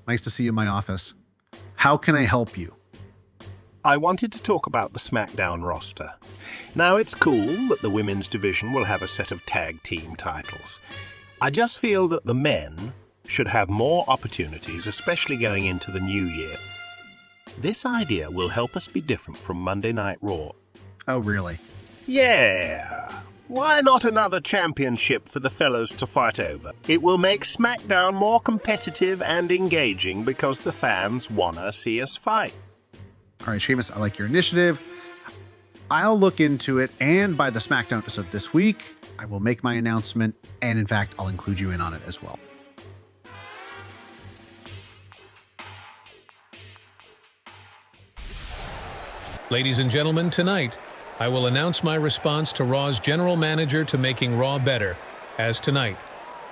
Nice to see you in my office. How can I help you? I wanted to talk about the SmackDown roster. Now, it's cool that the women's division will have a set of tag team titles. I just feel that the men should have more opportunities, especially going into the new year. This idea will help us be different from Monday Night Raw. Oh, really? Yeah. Why not another championship for the fellows to fight over? It will make SmackDown more competitive and engaging because the fans wanna see us fight. All right, Sheamus, I like your initiative. I'll look into it, and by the SmackDown episode this week, I will make my announcement, and in fact, I'll include you in on it as well. Ladies and gentlemen, tonight, I will announce my response to Raw's general manager to making Raw better. As tonight,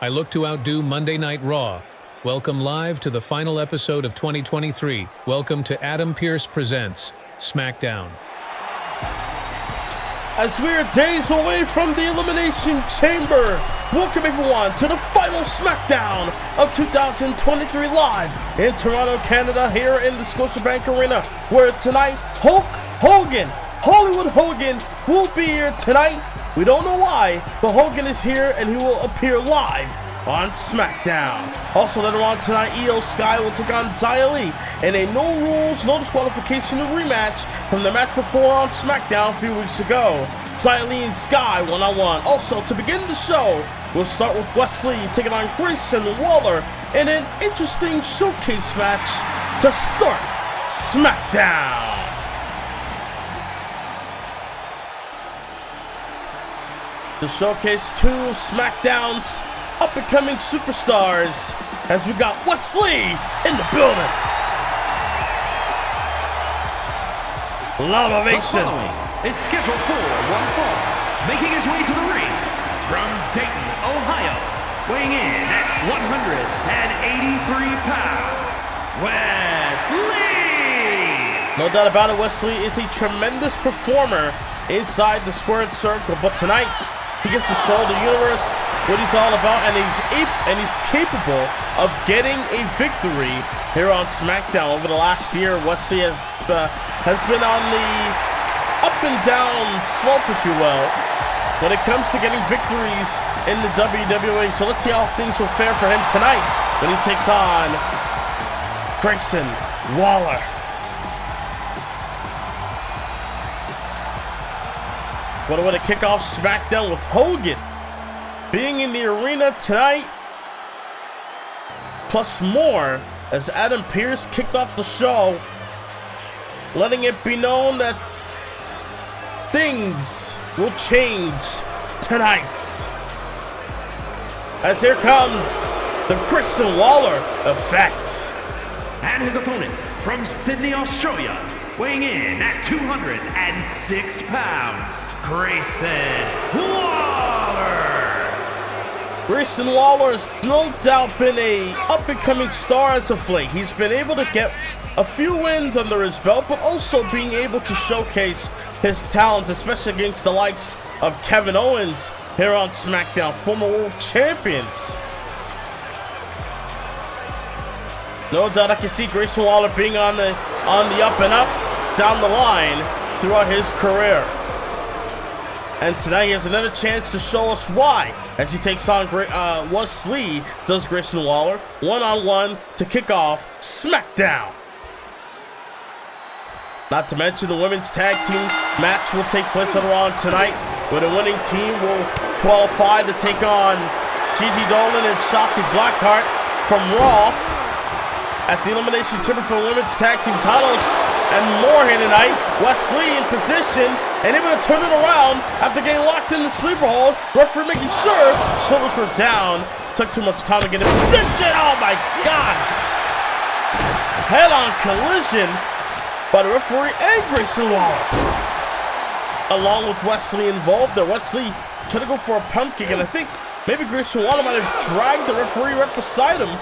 I look to outdo Monday Night Raw. Welcome live to the final episode of 2023. Welcome to Adam Pearce Presents SmackDown. As we are days away from the Elimination Chamber, welcome everyone to the final SmackDown of 2023 live in Toronto, Canada, here in the Scotiabank Arena, where tonight Hogan, Hollywood Hogan, will be here tonight. We don't know why, but Hogan is here and he will appear live on SmackDown. Also later on tonight, Io Sky will take on Xia Li in a no rules, no disqualification rematch from the match before on SmackDown a few weeks ago. Xia Li and Sky one-on-one. Also, to begin the show, we'll start with Wesley taking on Grayson Waller in an interesting showcase match to start SmackDown. To showcase two of SmackDown's up-and-coming superstars, as we got Wesley in the building. Loud ovation. The following is scheduled for one fall, making his way to the ring from Dayton, Ohio, weighing in at 183 pounds, Wesley. No doubt about it, Wesley is a tremendous performer inside the squared circle, but tonight he gets to show the universe what he's all about, and he's capable of getting a victory here on SmackDown. Over the last year, Wesley has been on the up and down slope, if you will, when it comes to getting victories in the WWE. So let's see how things will fare for him tonight when he takes on Grayson Waller. What a way to kick off SmackDown with Hogan being in the arena tonight, plus more, as Adam Pearce kicked off the show, letting it be known that things will change tonight. As here comes the Grayson Waller effect. And his opponent from Sydney, Australia, weighing in at 206 pounds, Grayson Waller. Grayson Waller has no doubt been a up-and-coming star as of late. He's been able to get a few wins under his belt, but also being able to showcase his talents, especially against the likes of Kevin Owens here on SmackDown, former world champions. No doubt I can see Grayson Waller being on the up and up down the line throughout his career. And tonight he has another chance to show us why, as he takes on Wesley, does Grayson Waller, one-on-one to kick off SmackDown. Not to mention the women's tag team match will take place later on tonight, where the winning team will qualify to take on Gigi Dolan and Shotzi Blackheart from Raw at the Elimination Chamber for women's tag team titles. And more here tonight. Wesley in position and able to turn it around after getting locked in the sleeper hold. Referee making sure shoulders were down. Took too much time to get in position. Oh my God! Head-on collision by the referee and Grayson Waller, along with Wesley involved there. Wesley trying to go for a pump kick, and I think maybe Grayson Waller might have dragged the referee right beside him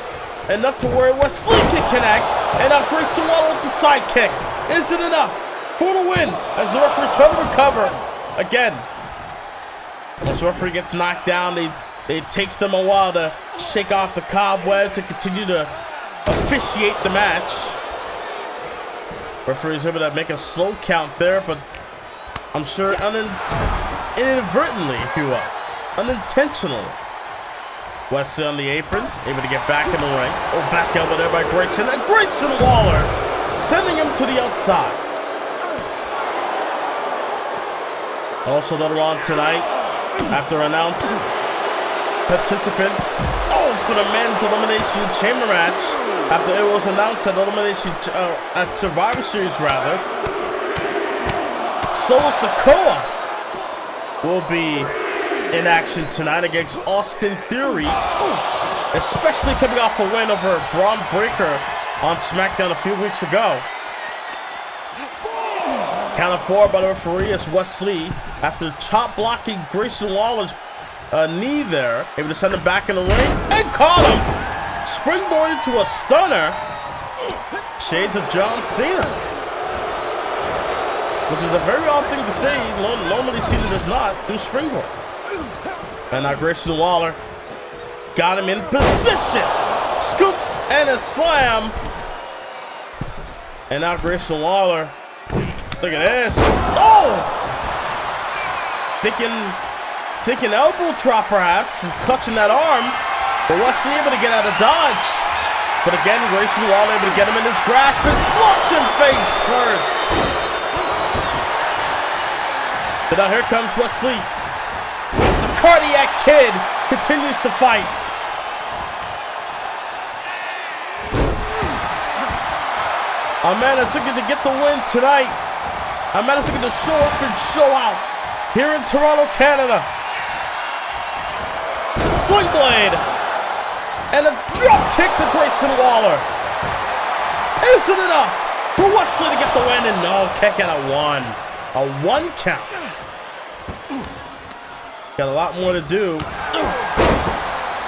enough to where Wesley can connect, and now Grayson Waller with the side kick. Is it enough for the win as the referee tries to recover again? Once the referee gets knocked down, it takes them a while to shake off the cobwebs and continue to officiate the match. Referee's able to make a slow count there, but I'm sure inadvertently, if you will, unintentionally. Wesley on the apron, able to get back in the ring. Oh, back elbow there by Grayson, and Grayson Waller sending him to the outside. Also later on tonight, after announced participants, for the men's elimination chamber match, after it was announced at at Survivor Series rather, Solo Sikoa will be in action tonight against Austin Theory, especially coming off a win over Braun Breaker on SmackDown a few weeks ago. Count of 4 by the referee as Wesley, after chop blocking Grayson Waller's knee there, able to send him back in the ring and caught him. Springboard into a stunner. Shades of John Cena. Which is a very odd thing to say. Normally Cena does not do springboard. And now Grayson Waller got him in position. Scoops and a slam. And now Grayson Waller. Look at this. Oh! Thinking elbow drop perhaps. Is clutching that arm. But Wesley able to get out of dodge. But again, Grayson Waller able to get him in his grasp and blocks him face first. But now here comes Wesley. The Cardiac Kid continues to fight. Our man is looking to get the win tonight. Our man is looking to show up and show out here in Toronto, Canada. Sling blade. And a drop kick to Grayson Waller. Isn't enough for Wesley to get the win, and no, kick out of 1. A 1 count. Got a lot more to do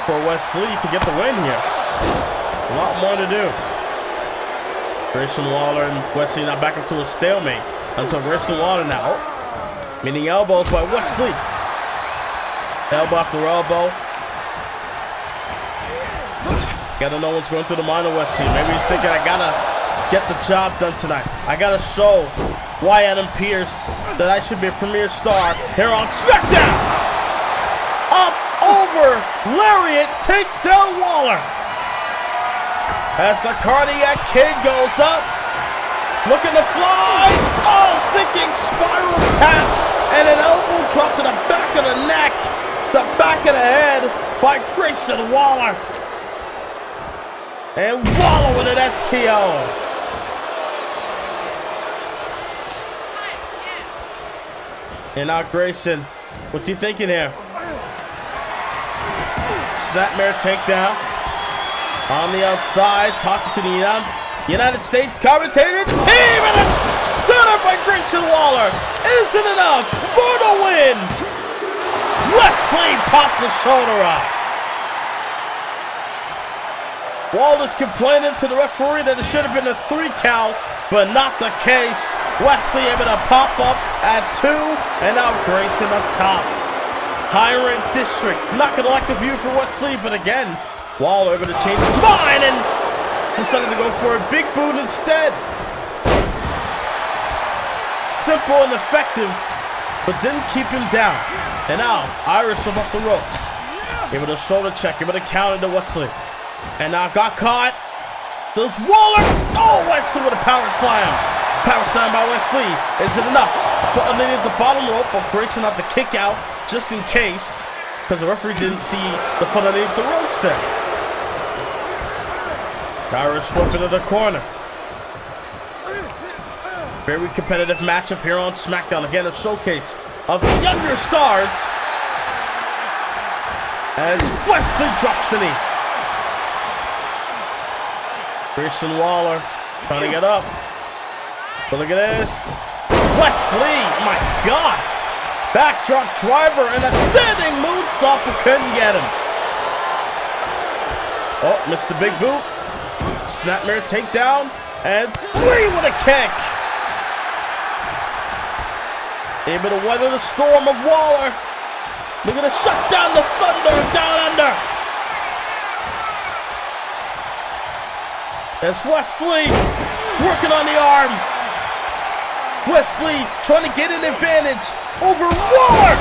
for Wesley to get the win here. A lot more to do. Grayson Waller and Wesley now back up to a stalemate until Grayson Waller now. Meaning elbows by Wesley. Elbow after elbow. Gotta know what's going through the mind of Wesley. Maybe he's thinking, I gotta get the job done tonight. I gotta show Wyatt and Pearce that I should be a premier star here on SmackDown. Up, over, lariat takes down Waller. As the Cardiac Kid goes up, looking to fly. Oh, thinking spiral tap and an elbow drop to the back of the neck, the back of the head by Grayson Waller. And Waller with an STO. And now Grayson, what's he thinking here? Snapmare takedown. On the outside, talking to the United States commentator team, and a stunner by Grayson Waller. Isn't enough for the win. Wesley popped the shoulder up. Waller's complaining to the referee that it should have been a 3 count, but not the case. Wesley able to pop up at 2, and now Grayson up top. Higher rank district, not gonna like the view for Wesley, but again, Waller able to change his mind and decided to go for a big boot instead. Simple and effective, but didn't keep him down. And now, Irish from up the ropes. Able to shoulder check, able to counter to Wesley. And now got caught. Does Waller? Oh, Wesley with a power slam. Power slam by Wesley. Is it enough to underneath the bottom rope, but Grayson out the kick out just in case, because the referee didn't see the foot underneath the ropes there. Irish whip into the corner. Very competitive matchup here on SmackDown. Again, a showcase of the younger stars as Wesley drops the knee. Grayson Waller trying to get up. But look at this. Wesley, my God. Backdrop driver and a standing moonsault, but couldn't get him. Oh, missed the big boot. Snapmare takedown. And Lee with a kick. Able to weather the storm of Waller. Looking to shut down the thunder down under. There's Wesley working on the arm. Wesley trying to get an advantage over Waller.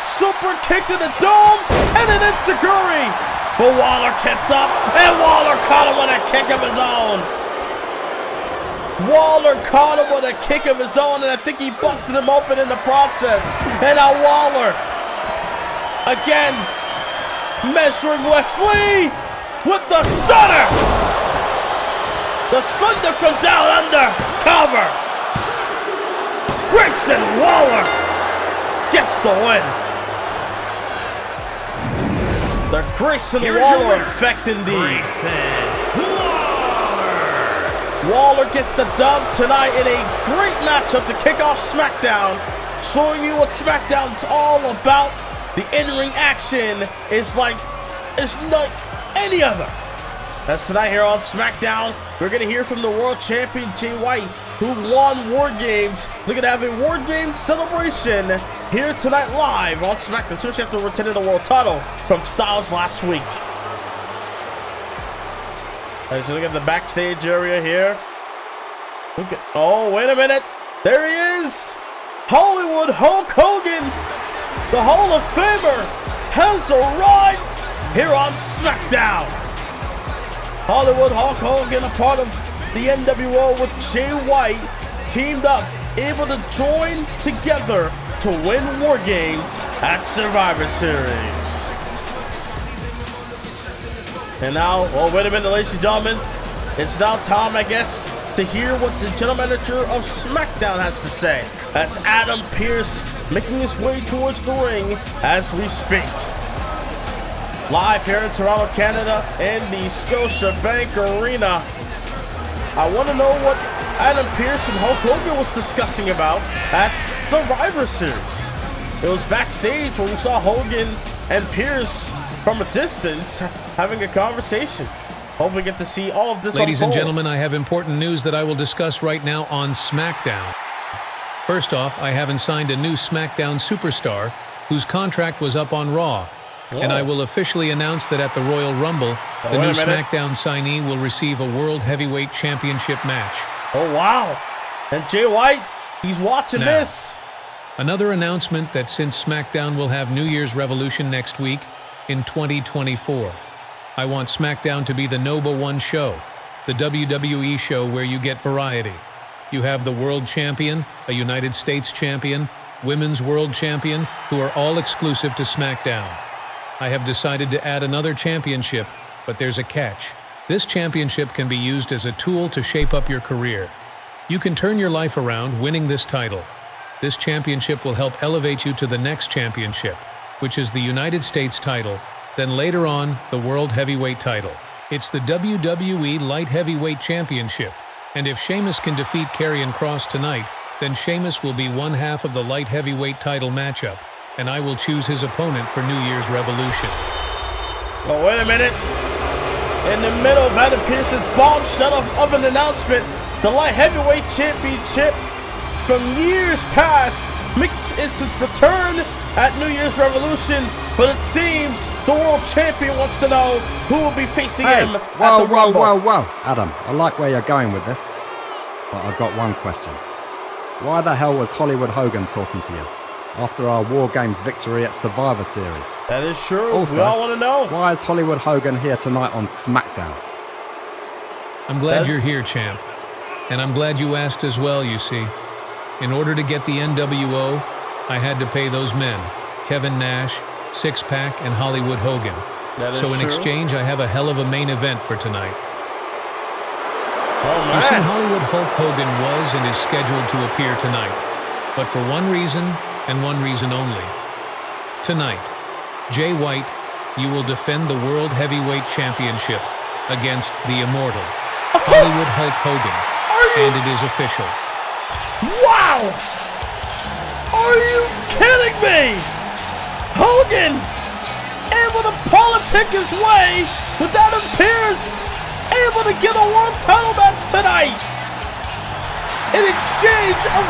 Super kick to the dome and an enziguri. But Waller kept up and Waller caught him with a kick of his own. Waller caught him with a kick of his own, and I think he busted him open in the process. And now Waller again measuring Wesley with the stunner. The Thunder from down under. Cover. Grayson Waller gets the win. The Grayson Waller effect indeed. Waller gets the dub tonight in a great matchup to kick off SmackDown, showing you what SmackDown's all about. The in-ring action is like it's not any other. That's tonight here on SmackDown. We're going to hear from the world champion Jay White, who won War Games. Looking to have a War Games celebration here tonight live on SmackDown, especially after retaining the world title from Styles last week. As you look at the backstage area here. Oh, wait a minute. There he is. Hollywood Hulk Hogan, the Hall of Famer, has arrived here on SmackDown. Hollywood Hulk Hogan, a part of the NWO with Jay White, teamed up, able to join together to win War Games at Survivor Series. And now, oh, wait a minute, ladies and gentlemen. It's now time, I guess, to hear what the general manager of SmackDown has to say. That's Adam Pearce making his way towards the ring as we speak. Live here in Toronto, Canada, in the Scotiabank Arena. I want to know what Adam Pearce and Hulk Hogan was discussing about at Survivor Series. It was backstage when we saw Hogan and Pearce from a distance having a conversation. Hope we get to see all of this Ladies and unfold. gentlemen, I have important news that I will discuss right now on SmackDown. First off, I haven't signed a new SmackDown superstar whose contract was up on Raw. And I will officially announce that at the Royal Rumble, the new SmackDown signee will receive a World Heavyweight Championship match. Oh, wow. And Jay White, he's watching this. Another announcement that since SmackDown will have New Year's Revolution next week in 2024, I want SmackDown to be the #1 show, the WWE show where you get variety. You have the World Champion, a United States Champion, Women's World Champion, who are all exclusive to SmackDown. I have decided to add another championship, but there's a catch. This championship can be used as a tool to shape up your career. You can turn your life around winning this title. This championship will help elevate you to the next championship, which is the United States title, then later on, the World Heavyweight title. It's the WWE Light Heavyweight Championship, and if Sheamus can defeat Karrion Kross tonight, then Sheamus will be one half of the Light Heavyweight title matchup, and I will choose his opponent for New Year's Revolution. Oh, wait a minute. In the middle of Adam Pearce's bombshell of an announcement, the Light Heavyweight Championship from years past makes its return at New Year's Revolution, but it seems the world champion wants to know who will be facing him at the Rumble. Whoa. Adam, I like where you're going with this, but I've got one question. Why the hell was Hollywood Hogan talking to you after our War Games victory at Survivor Series? That is true. Also, we all want to know. Why is Hollywood Hogan here tonight on SmackDown? I'm glad you're here, champ. And I'm glad you asked as well, you see. In order to get the NWO, I had to pay those men, Kevin Nash, Six Pack, and Hollywood Hogan. So in exchange, I have a hell of a main event for tonight. Oh, man. You see, Hollywood Hulk Hogan was and is scheduled to appear tonight, but for one reason and one reason only. Tonight, Jay White, you will defend the World Heavyweight Championship against the immortal Hollywood Hulk Hogan, and it is official. Wow! Are you kidding me? Hogan able to politic his way with Adam Pearce, able to get a world title match tonight. In exchange of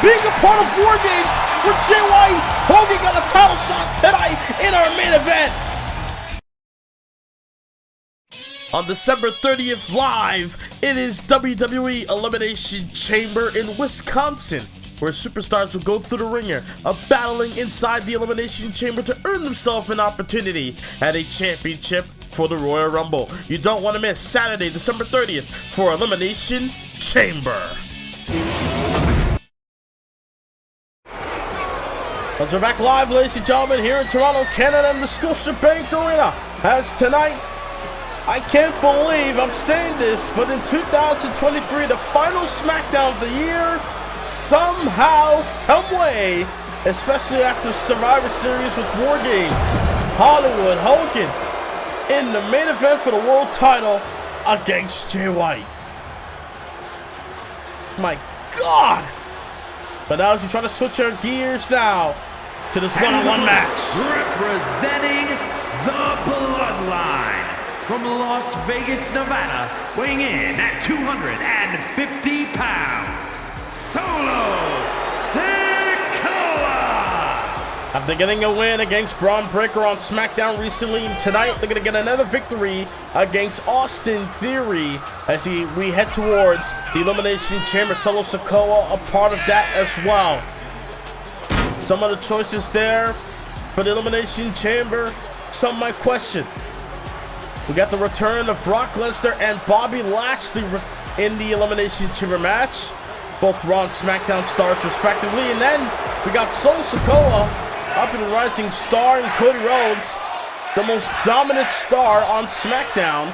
being a part of War Games for Jay White, Hogan got a title shot tonight in our main event. On December 30th live, it is WWE Elimination Chamber in Wisconsin, where superstars will go through the ringer of battling inside the Elimination Chamber to earn themselves an opportunity at a championship for the Royal Rumble. You don't want to miss Saturday, December 30th for Elimination Chamber. We're back live, ladies and gentlemen, here in Toronto, Canada, in the Scotiabank Arena. As tonight, I can't believe I'm saying this, but in 2023, the final SmackDown of the year, somehow, someway, especially after Survivor Series with War Games, Hollywood Hogan in the main event for the world title against Jay White. My God! But now as we try to switch our gears now to this one-on-one match. Representing the Bloodline from Las Vegas, Nevada, weighing in at 250 pounds, Solo Sikoa! After getting a win against Braun Breaker on SmackDown recently, tonight they're going to get another victory against Austin Theory as we head towards the Elimination Chamber. Solo Sikoa a part of that as well. Some of the choices there for the Elimination Chamber, some might question. We got the return of Brock Lesnar and Bobby Lashley in the Elimination Chamber match. Both Raw and SmackDown stars respectively. And then we got Solo Sikoa, up and rising star, and Cody Rhodes, the most dominant star on SmackDown,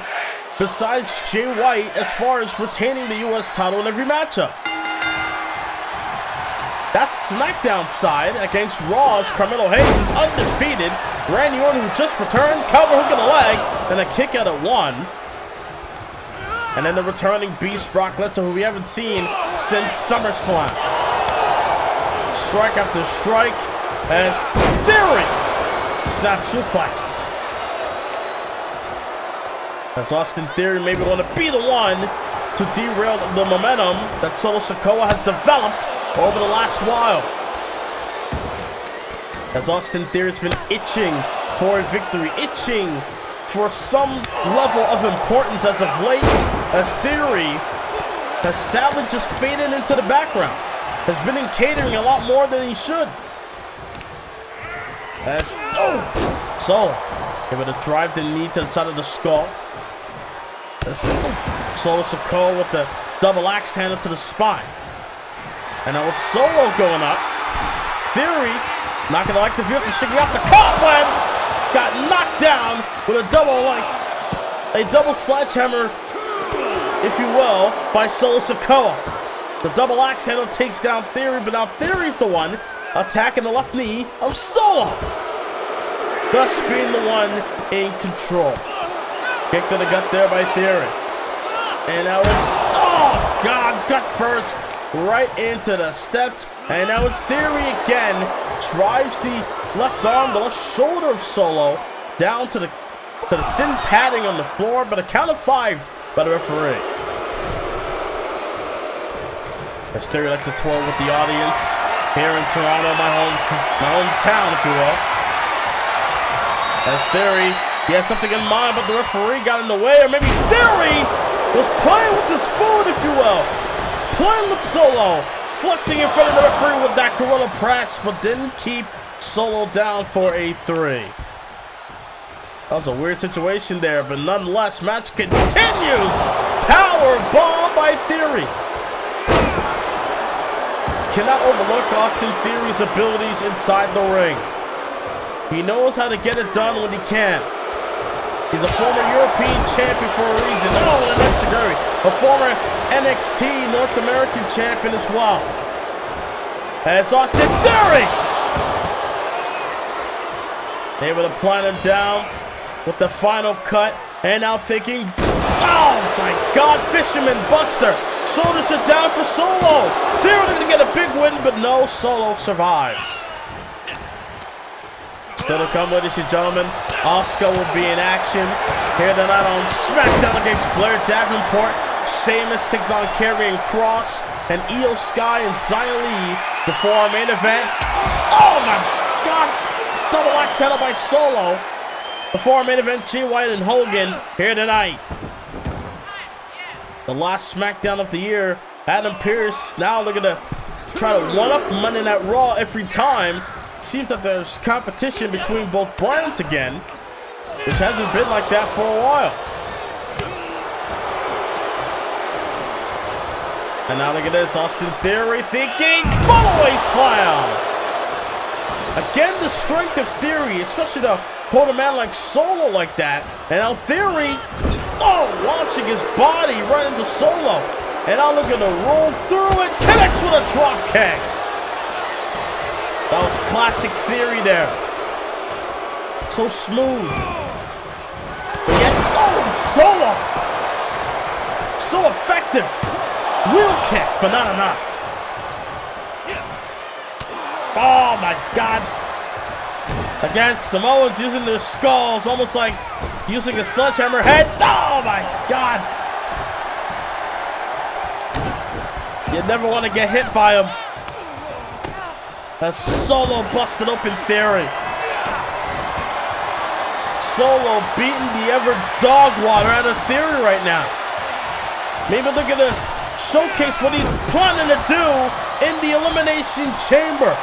besides Jay White, as far as retaining the US title in every matchup. That's SmackDown side. Against Raw's Carmelo Hayes is undefeated. Randy Orton, who just returned, cover hook in the leg, and a kick out at 1. And then the returning beast Brock Lesnar, who we haven't seen since SummerSlam. Strike after strike as Theory snap suplex. As Austin Theory maybe want to be the one to derail the momentum that Solo Sikoa has developed over the last while. As Austin Theory's been itching for a victory, itching for some level of importance as of late, as Theory has sadly just faded into the background, has been in catering a lot more than he should. As Solo able to drive the knee to the side of the skull. As Solo Sikoa with the double axe handle to the spine. And now with Solo going up, Theory not gonna like the view after shaking out the cobwebs. Got knocked down with a double sledgehammer, if you will, by Solo Sikoa. The double axe handle takes down Theory, but now Theory's the one attacking the left knee of Solo, thus being the one in control. Kick to the gut there by Theory. And now it's, oh God, gut first, right into the steps. And now it's Theory again, drives the left arm, the left shoulder of Solo down to the thin padding on the floor, but a count of 5 by the referee. As Theory like to twirl with the audience here in Toronto, my hometown, if you will. As Theory, he has something in mind, but the referee got in the way, or maybe Theory was playing with his food, if you will. Playing with Solo, flexing in front of the referee with that gorilla press, but didn't keep Solo down for a 3. That was a weird situation there, but nonetheless, match continues. Power bomb by Theory. Cannot overlook Austin Theory's abilities inside the ring. He knows how to get it done when he can. He's a former European champion for a reason. Oh, and that's a former NXT North American champion as well. And it's Austin Theory! Able to plant him down with the final cut. And now thinking, oh my God, Fisherman Buster. Shoulders are down for Solo. Theory going to get a big win, but no, Solo survives. Still to come, ladies and gentlemen, Asuka will be in action here tonight on SmackDown against Blair Davenport. Sheamus takes on Karrion Kross, and Io Sky and Xia Li before our main event. Oh my God! Double axe handle by Solo before our main event. Jay White and Hogan here tonight. The last SmackDown of the year, Adam Pearce now looking to try to one-up Monday Night Raw every time. Seems that there's competition between both brands again, which hasn't been like that for a while. And now look at this, Austin Theory thinking follow-away slam. Again, the strength of Theory, especially to hold a man like Solo like that. And now Theory, launching his body right into Solo. And now looking to roll through it, connects with a drop kick. That was classic Theory there. So smooth. But yet, Solo. So effective. Wheel kick, but not enough. Oh my God. Again, Samoans using their skulls, almost like using a sledgehammer head. Oh my God. You never want to get hit by him. As Solo busted open Theory. Solo beating the ever dog water out of Theory right now. Maybe they're going to showcase what he's planning to do in the Elimination Chamber.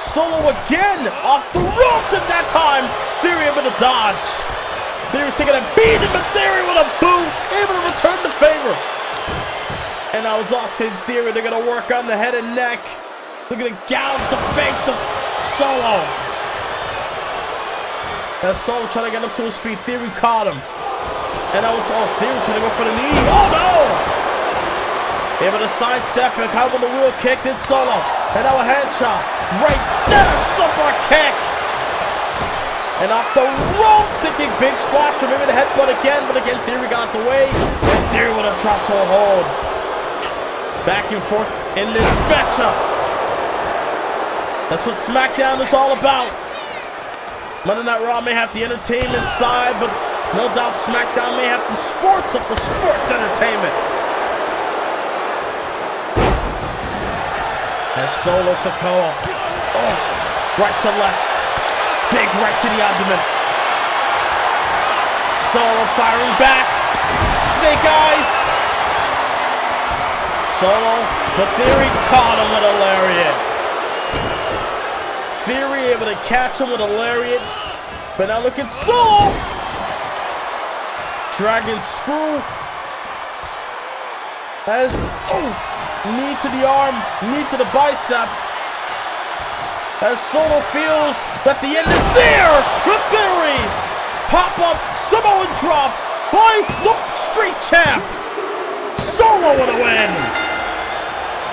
Solo again off the ropes at that time. Theory able to dodge. Theory's taking a beat, but Theory with a boot, able to return the favor. And now it's Austin Theory. They're going to work on the head and neck. They're going to gouge the face of Solo. As Solo trying to get up to his feet, Theory caught him. And now it's Theory trying to go for the knee. Oh no! Able to sidestep and caught with the wheel kick, did Solo. And now a headshot. Right there, super kick. And off the ropes, thinking big splash, or maybe the headbutt again. But again, Theory got out the way. And Theory with a drop toe hold. Back and forth in this matchup. That's what SmackDown is all about. Monday Night Raw may have the entertainment side, but no doubt SmackDown may have the sports of the sports entertainment. As Solo Sikoa, right to left, big right to the abdomen. Solo firing back, snake eyes. Solo, the Theory caught him with a lariat. Theory able to catch him with a lariat, but now look at Solo. Dragon screw. As, knee to the arm, knee to the bicep. As Solo feels that the end is near for Theory. Pop-up Samoan drop by the Street Champ. Solo with a win.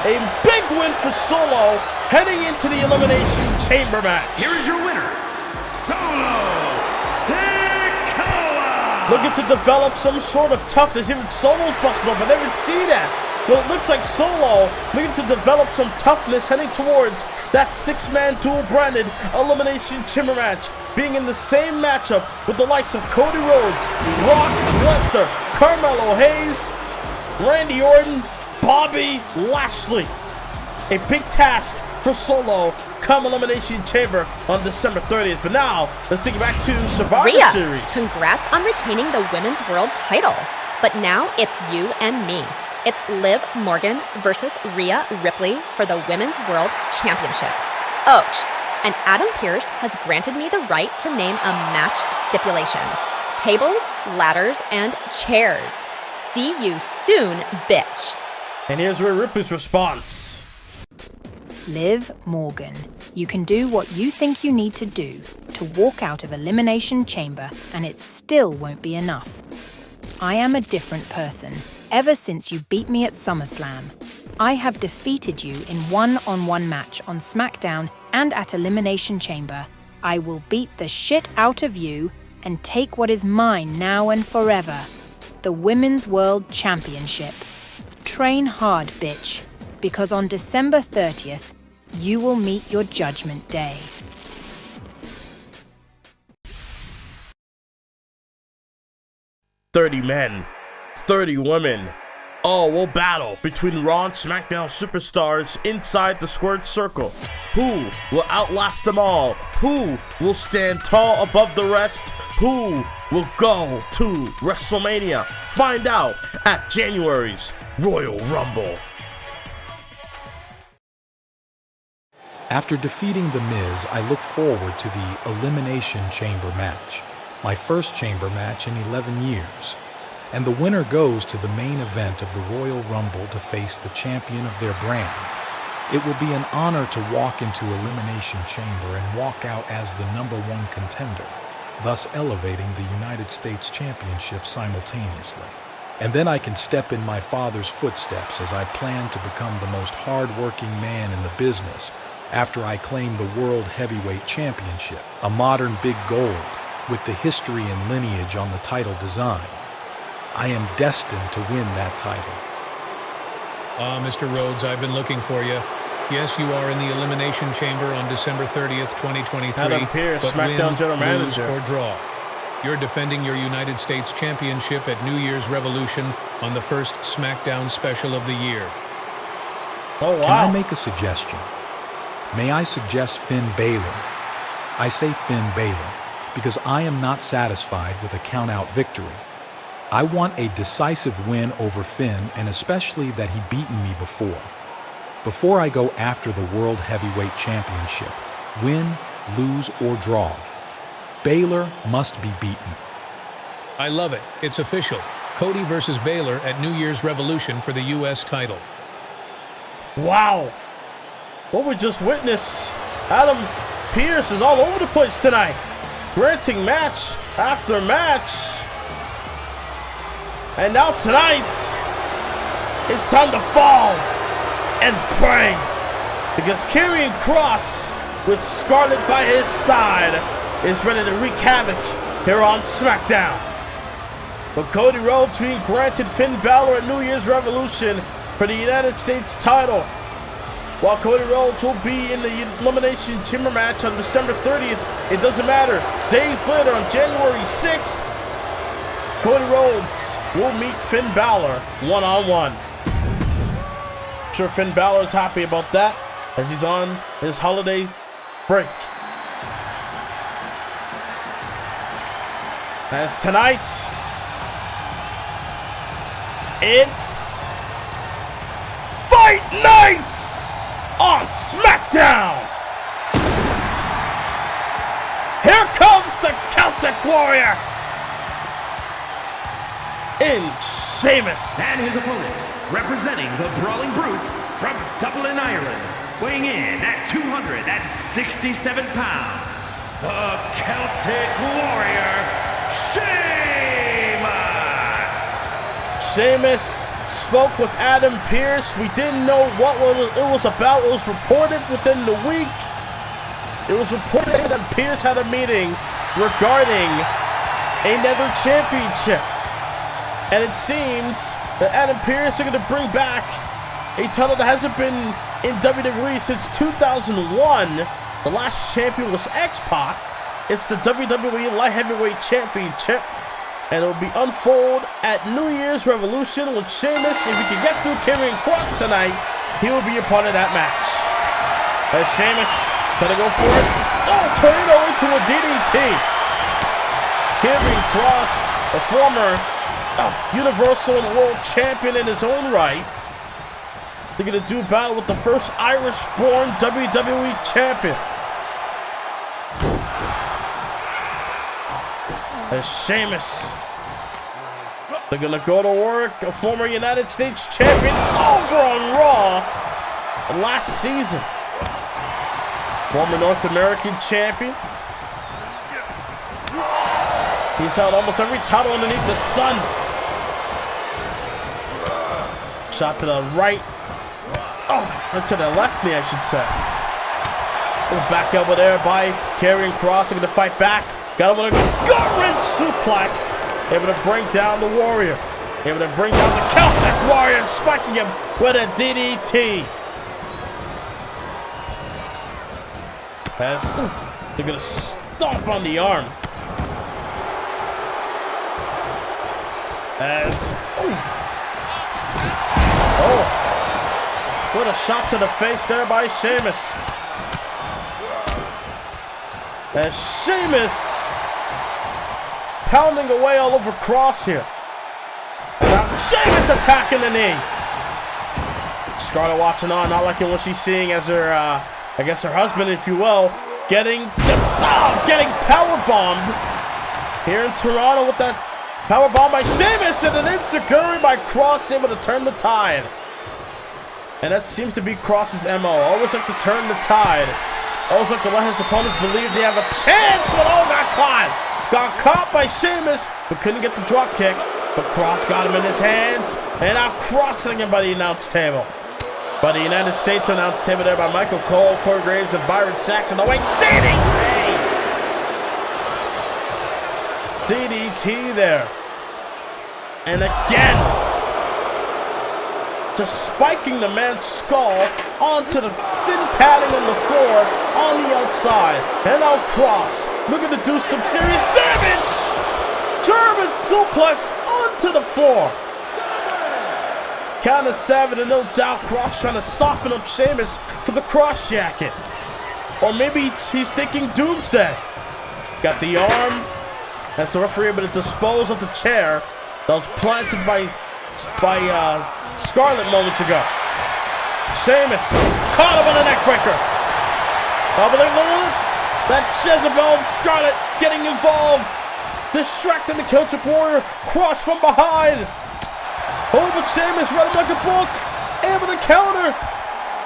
A big win for Solo heading into the Elimination Chamber match. Here is your winner, Solo Sikoa. Looking to develop some sort of toughness. Even Solo's busted up, but they didn't see that. But it looks like Solo looking to develop some toughness heading towards that six-man dual-branded Elimination Chamber match, being in the same matchup with the likes of Cody Rhodes, Brock Lesnar, Carmelo Hayes, Randy Orton, Bobby Lashley. A big task for Solo come Elimination Chamber on December 30th. But now, let's take it back to Survivor Rhea, Series. Congrats on retaining the Women's World title. But now it's you and me. It's Liv Morgan versus Rhea Ripley for the Women's World Championship. Ouch. And Adam Pearce has granted me the right to name a match stipulation. Tables, ladders, and chairs. See you soon, bitch. And here's Rhea Ripley's response. Liv Morgan, you can do what you think you need to do to walk out of Elimination Chamber, and it still won't be enough. I am a different person ever since you beat me at SummerSlam. I have defeated you in one-on-one match on SmackDown and at Elimination Chamber. I will beat the shit out of you and take what is mine now and forever, the Women's World Championship. Train hard, bitch, because on December 30th, you will meet your judgment day. 30 men, 30 women, Oh, we'll battle between Raw and SmackDown superstars inside the squared circle. Who will outlast them all? Who will stand tall above the rest? Who will go to WrestleMania? Find out at January's Royal Rumble. After defeating The Miz, I look forward to the Elimination Chamber match, my first chamber match in 11 years. And the winner goes to the main event of the Royal Rumble to face the champion of their brand. It will be an honor to walk into Elimination Chamber and walk out as the #1 contender, thus elevating the United States Championship simultaneously. And then I can step in my father's footsteps as I plan to become the most hard-working man in the business after I claim the World Heavyweight Championship, a modern big gold with the history and lineage on the title design. I am destined to win that title. Mr. Rhodes, I've been looking for you. Yes, you are in the Elimination Chamber on December 30th, 2023. Adam Pearce, but SmackDown win, General lose, Manager. or draw. You're defending your United States Championship at New Year's Revolution on the first SmackDown special of the year. Oh, wow. Can I make a suggestion? May I suggest Finn Balor? I say Finn Balor because I am not satisfied with a count-out victory. I want a decisive win over Finn, and especially that he beaten me before. Before I go after the World Heavyweight Championship, win, lose, or draw, Balor must be beaten. I love it. It's official. Cody versus Balor at New Year's Revolution for the U.S. title. Wow. What we just witnessed, Adam Pearce is all over the place tonight. Granting match after match. And now tonight, it's time to fall and pray. Because Karrion Kross, with Scarlett by his side, is ready to wreak havoc here on SmackDown. But Cody Rhodes being granted Finn Balor at New Year's Revolution for the United States title. While Cody Rhodes will be in the Elimination Chamber match on December 30th, it doesn't matter. Days later, on January 6th, Cody Rhodes will meet Finn Balor one-on-one. I'm sure Finn Balor is happy about that as he's on his holiday break. As tonight, it's Fight Night on SmackDown. Here comes the Celtic Warrior in Sheamus. And his opponent, representing the Brawling Brutes from Dublin, Ireland, weighing in at 267 pounds, the Celtic Warrior, Sheamus. Sheamus spoke with Adam Pearce. We didn't know what it was about. It was reported within the week. It was reported that Pearce had a meeting regarding another championship. And it seems that Adam Pearce is going to bring back a title that hasn't been in WWE since 2001. The last champion was X-Pac. It's the WWE Light Heavyweight Championship. And it will be unfold at New Year's Revolution with Sheamus. If he can get through Karrion Kross tonight, he will be a part of that match. As Sheamus gonna go for it. Oh, tornado into a DDT. Karrion Kross, a former Universal and World Champion in his own right. They're gonna do battle with the first Irish-born WWE Champion. As Sheamus, they're gonna go to work, a former United States Champion over on Raw last season. Former North American Champion. He's held almost every title underneath the sun. Shot to the right. Oh, to the left knee, I should say. Back elbow there by Karrion Kross. They're gonna fight back. Got him with a gut-wrench suplex. Able to bring down the Warrior. Able to bring down the Celtic Warrior, spiking him with a DDT. As they're gonna stomp on the arm. Oh, what a shot to the face there by Sheamus. As Sheamus pounding away all over Cross here. And now Sheamus attacking the knee. Scarlett watching on, not liking what she's seeing as her, I guess her husband, if you will, getting powerbombed here in Toronto with that powerbomb by Sheamus and an enziguri by Cross, able to turn the tide. And that seems to be Cross's MO. Always like to turn the tide. Always like to let his opponents believe they have a chance, but oh, got caught. Got caught by Sheamus, but couldn't get the drop kick. But Cross got him in his hands, and now crossing him by the announce table. By the United States announce table there by Michael Cole, Corey Graves, and Byron Saxon. Oh wait, DDT there. And again, just spiking the man's skull onto the thin padding on the floor on the outside. And now Cross looking to do some serious damage. German suplex onto the floor. Count of 7, and no doubt Cross trying to soften up Sheamus to the cross jacket. Or maybe he's thinking Doomsday. Got the arm. As the referee able to dispose of the chair that was planted by Scarlett moments ago. Sheamus caught him on the neck breaker. Oh, but that Jezebel and Scarlett getting involved. Distracting the Celtic Warrior. Cross from behind. Oh, but Sheamus read him like a book. Able to counter.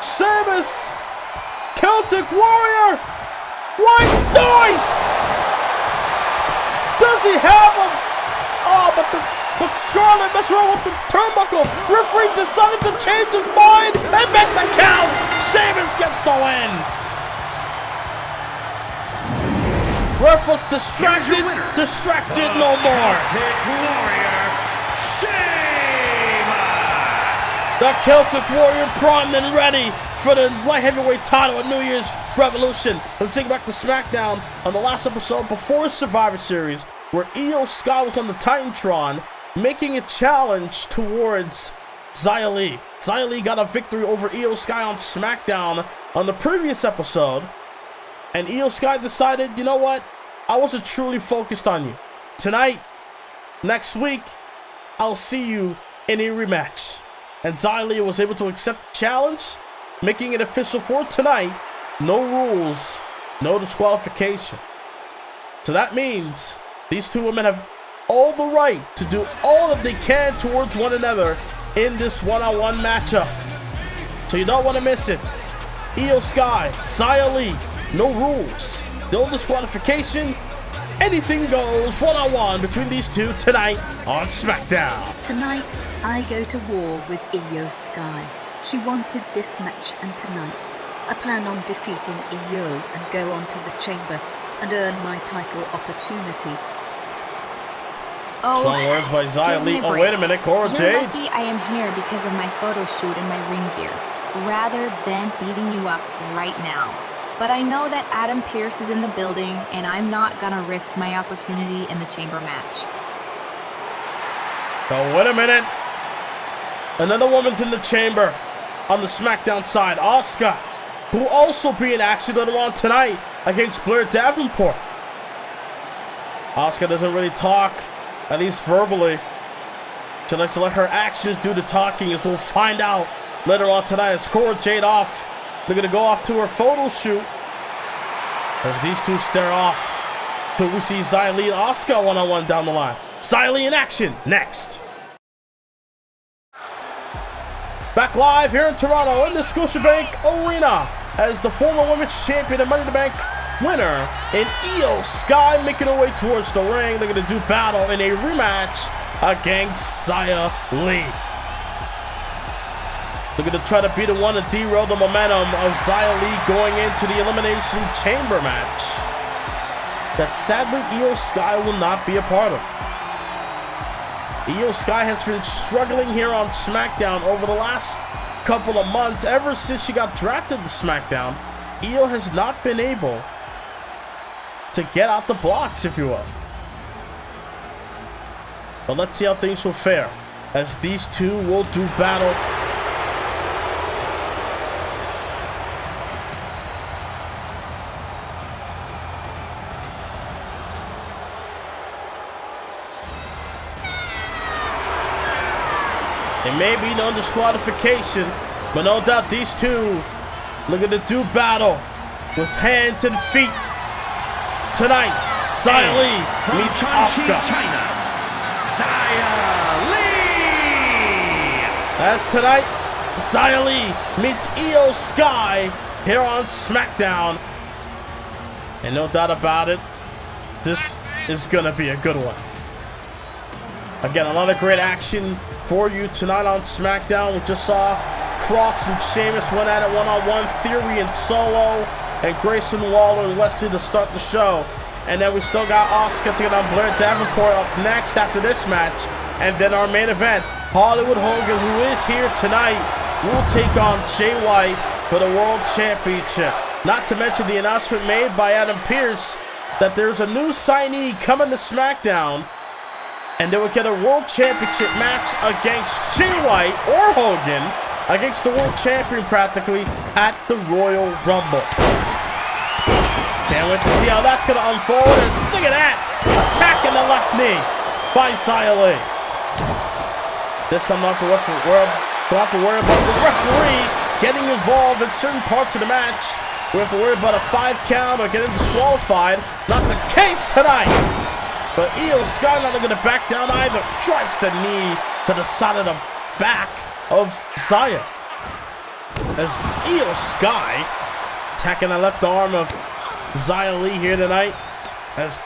Sheamus. Celtic Warrior. White noise. Does he have him? Oh, but Scarlett messed around with the turnbuckle. Referee decided to change his mind and make the count. Sheamus gets the win. Ref was distracted. Distracted no more. The Celtic Warrior primed and ready for the light heavyweight title at New Year's Revolution. Let's take it back to SmackDown on the last episode before Survivor Series, where Io Sky was on the Titantron, making a challenge towards Xia Li. Xia Li got a victory over Io Sky on SmackDown on the previous episode, and Io Sky decided, you know what? I wasn't truly focused on you. Tonight, next week, I'll see you in a rematch. And Xia Li was able to accept the challenge, making it official for tonight. No rules, no disqualification. So that means these two women have all the right to do all that they can towards one another in this one-on-one matchup. So you don't want to miss it. Io Sky, Xia Li, no rules, no disqualification. Anything goes one-on-one between these two tonight on SmackDown. Tonight, I go to war with Io Sky. She wanted this match, and tonight, I plan on defeating Io and go on to the chamber and earn my title opportunity. Oh, strong words by Xia Li. Oh, wait a minute, Cora You're Jade. lucky I am here because of my photo shoot and my ring gear, rather than beating you up right now. But I know that Adam Pearce is in the building, and I'm not gonna risk my opportunity in the chamber match. Oh, wait a minute. Another woman's in the chamber on the SmackDown side. Asuka, who will also be in action later on tonight against Blair Davenport. Asuka doesn't really talk, at least verbally. She likes to let her actions do the talking, as we'll find out later on tonight. It's Cora Jade off. They're going to go off to her photo shoot as these two stare off. Till we see Xia Li and Asuka one-on-one down the line. Xia Li in action next. Back live here in Toronto in the Scotiabank Arena as the former Women's Champion and Money in the Bank winner in Io Sky making her way towards the ring. They're going to do battle in a rematch against Xia Li. They're going to try to be the one to derail the momentum of Xia Li going into the Elimination Chamber match that sadly Io Sky will not be a part of. Io Sky has been struggling here on SmackDown over the last couple of months. Ever since she got drafted to SmackDown, Io has not been able to get out the blocks, if you will. But let's see how things will fare as these two will do battle. It may be no disqualification, but no doubt these two looking to do battle with hands and feet. Tonight, Xia Li meets Asuka. China, Xia Li. As tonight, Xia Li meets Io Sky here on SmackDown. And no doubt about it, this is gonna be a good one. Again, a lot of great action for you tonight on SmackDown. We just saw Cross and Sheamus went at it one-on-one, Theory and Solo, and Grayson Waller and Wesley to start the show. And then we still got Asuka taking on Blair Davenport up next after this match. And then our main event, Hollywood Hogan, who is here tonight, will take on Jay White for the World Championship. Not to mention the announcement made by Adam Pearce that there's a new signee coming to SmackDown, and they would get a World Championship match against Jay White or Hogan, against the World Champion practically, at the Royal Rumble. Can't wait to see how that's going to unfold. And look at that! Attacking the left knee by Xia Li. This time don't have to worry about the referee getting involved in certain parts of the match. We have to worry about a 5 count or getting disqualified. Not the case tonight. But Io Sky not going to back down either. Drives the knee to the side of the back of Xia. As Io Sky attacking the left arm of Xia Li here tonight. As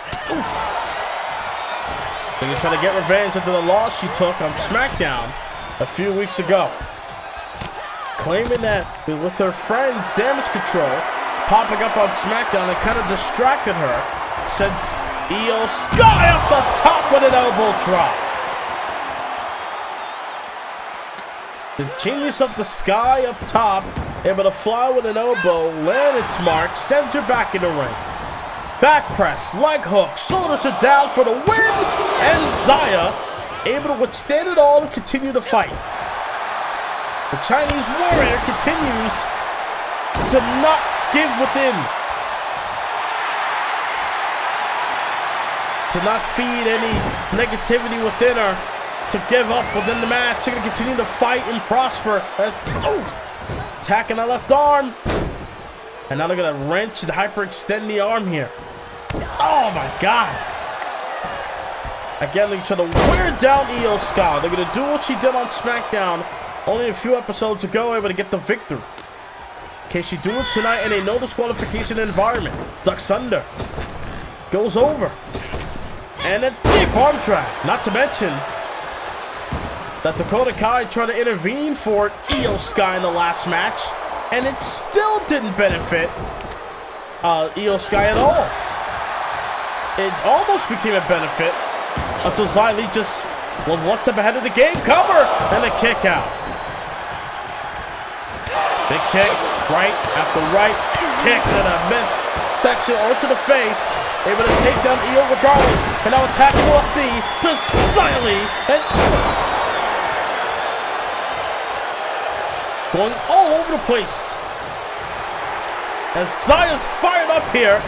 they're going to try to get revenge after the loss she took on SmackDown a few weeks ago. Claiming that with her friends, Damage Control, popping up on SmackDown and kind of distracted her, sends Io Sky up the top with an elbow drop. The genius of the Sky up top, able to fly with an elbow, land its mark, sends her back in the ring. Back press, leg hook, shoulders are down for the win, and Xia able to withstand it all and continue to fight. The Chinese warrior continues to not give within, to not feed any negativity within her, to give up within the match. She's going to continue to fight and prosper. As attacking the left arm, and now they're going to wrench and hyperextend the arm here. Oh my God! Again, they're trying to wear down Io Sky. They're going to do what she did on SmackDown only a few episodes ago, able to get the victory. Can she do it tonight in a no disqualification environment? Ducks under, goes over, and a deep arm drag. Not to mention that Dakota Kai tried to intervene for Io Sky in the last match, and it still didn't benefit Io Sky at all. It almost became a benefit until Xia Li just was one step ahead of the game. Cover and a kick out. Big kick, right after right, kick to the midsection or to the face. Able to take down Io regardless, and now attacking the left knee to Xia Li, and going all over the place. As Xia's fired up here.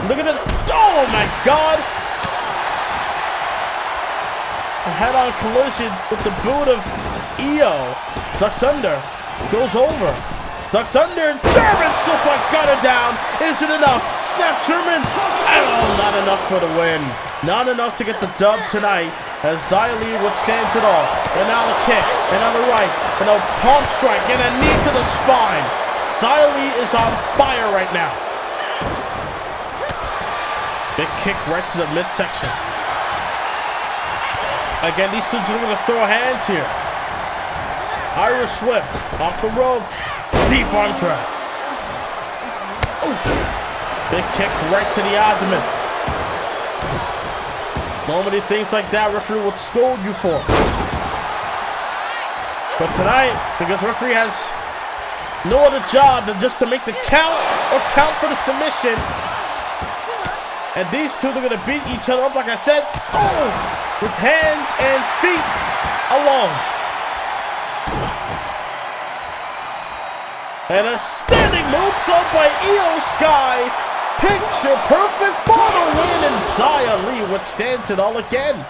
Look at it. Oh my God. A head-on collision with the boot of Io. Ducks under. Goes over. Ducks under. German suplex got her down. Is it enough? Snap German. Oh, not enough for the win. Not enough to get the dub tonight. As Xia Li withstands it all. And now a kick. And on the right. And a palm strike. And a knee to the spine. Xia Li is on fire right now. Big kick right to the midsection. Again, these two are going to throw hands here. Irish whip off the ropes. Deep arm drag. Ooh. Big kick right to the abdomen. Normally things like that referee would scold you for. But tonight, because referee has no other job than just to make the count or count for the submission, And these two are going to beat each other up, like I said. Oh! With hands and feet alone. And a standing moonsault by Io Sky. Picture perfect for the win, and Xia Li withstands it all again.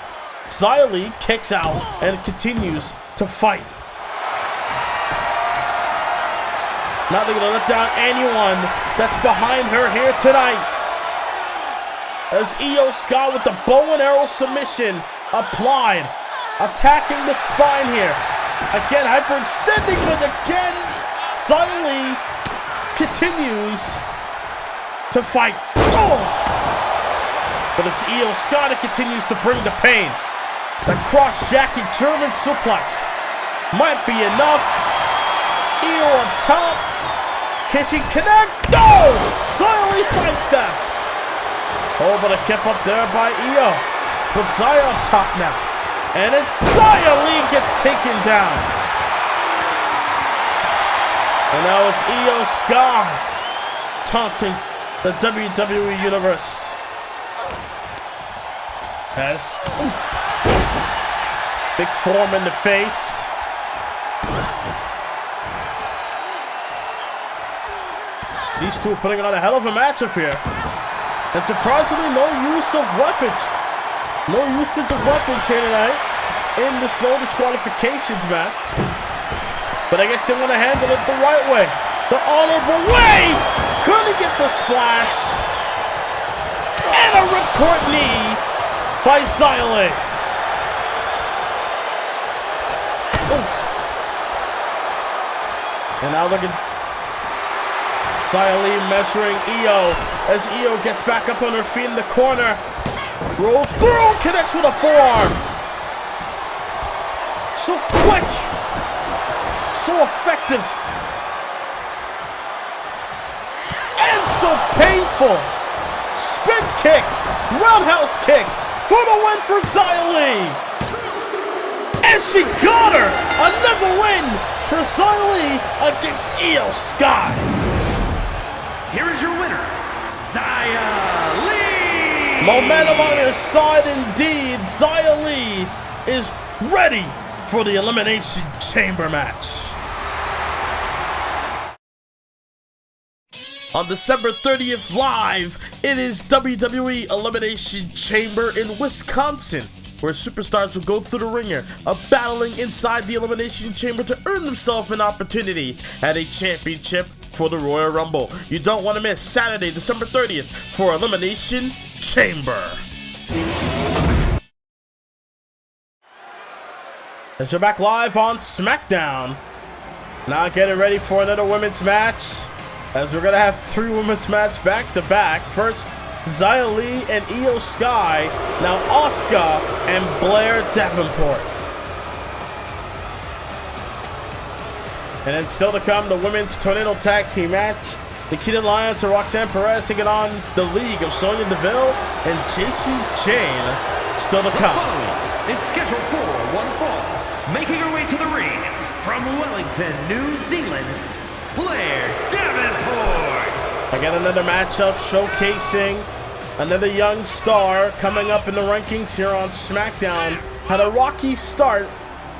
Xia Li kicks out and continues to fight. Not going to let down anyone that's behind her here tonight. As Io Sky with the bow and arrow submission applied. Attacking the spine here. Again, hyperextending, but again, Xia Li continues to fight. Oh! But it's Io Sky that continues to bring the pain. The cross-jacking German suplex might be enough. Io up top. Can she connect? No! Xia Li sidesteps. Oh, but a kick up there by Io. But Xia up top now. And it's Xia Li gets taken down. And now it's Io Sky taunting the WWE Universe. As big form in the face. These two are putting on a hell of a matchup here. And surprisingly, no use of weapons. No usage of weapons here tonight in this no disqualifications match. But I guess they want to handle it the right way. The honorable way! Couldn't get the splash. And a ripcord knee by Xia Li. Oof. And now look at Xia Li measuring Io as Io gets back up on her feet in the corner. Rolls through, connects with a forearm. So quick. So effective. And so painful. Spin kick. Roundhouse kick for the win for Xia Li. And she got her. Another win for Xia Li against Io Sky. Here is your winner, Xia Li. Momentum on her side indeed. Xia Li is ready for the Elimination Chamber match. On December 30th live, it is WWE Elimination Chamber in Wisconsin, where superstars will go through the ringer of battling inside the Elimination Chamber to earn themselves an opportunity at a championship for the Royal Rumble. You don't want to miss Saturday, December 30th for Elimination Chamber. As you're back live on SmackDown, now getting ready for another women's match, as we're going to have 3 women's matches back to back. First, Xia Li and Io Sky, now Asuka and Blair Davenport. And then still to come, the women's tornado tag team match. Nikita Lyons and Roxanne Perez taking on the League of Sonya Deville and JC Jane. Still to come. Is scheduled for one fall. Making her way to the ring from Wellington, New Zealand, Blair Davenport. Again, another matchup showcasing another young star coming up in the rankings here on SmackDown. Had a rocky start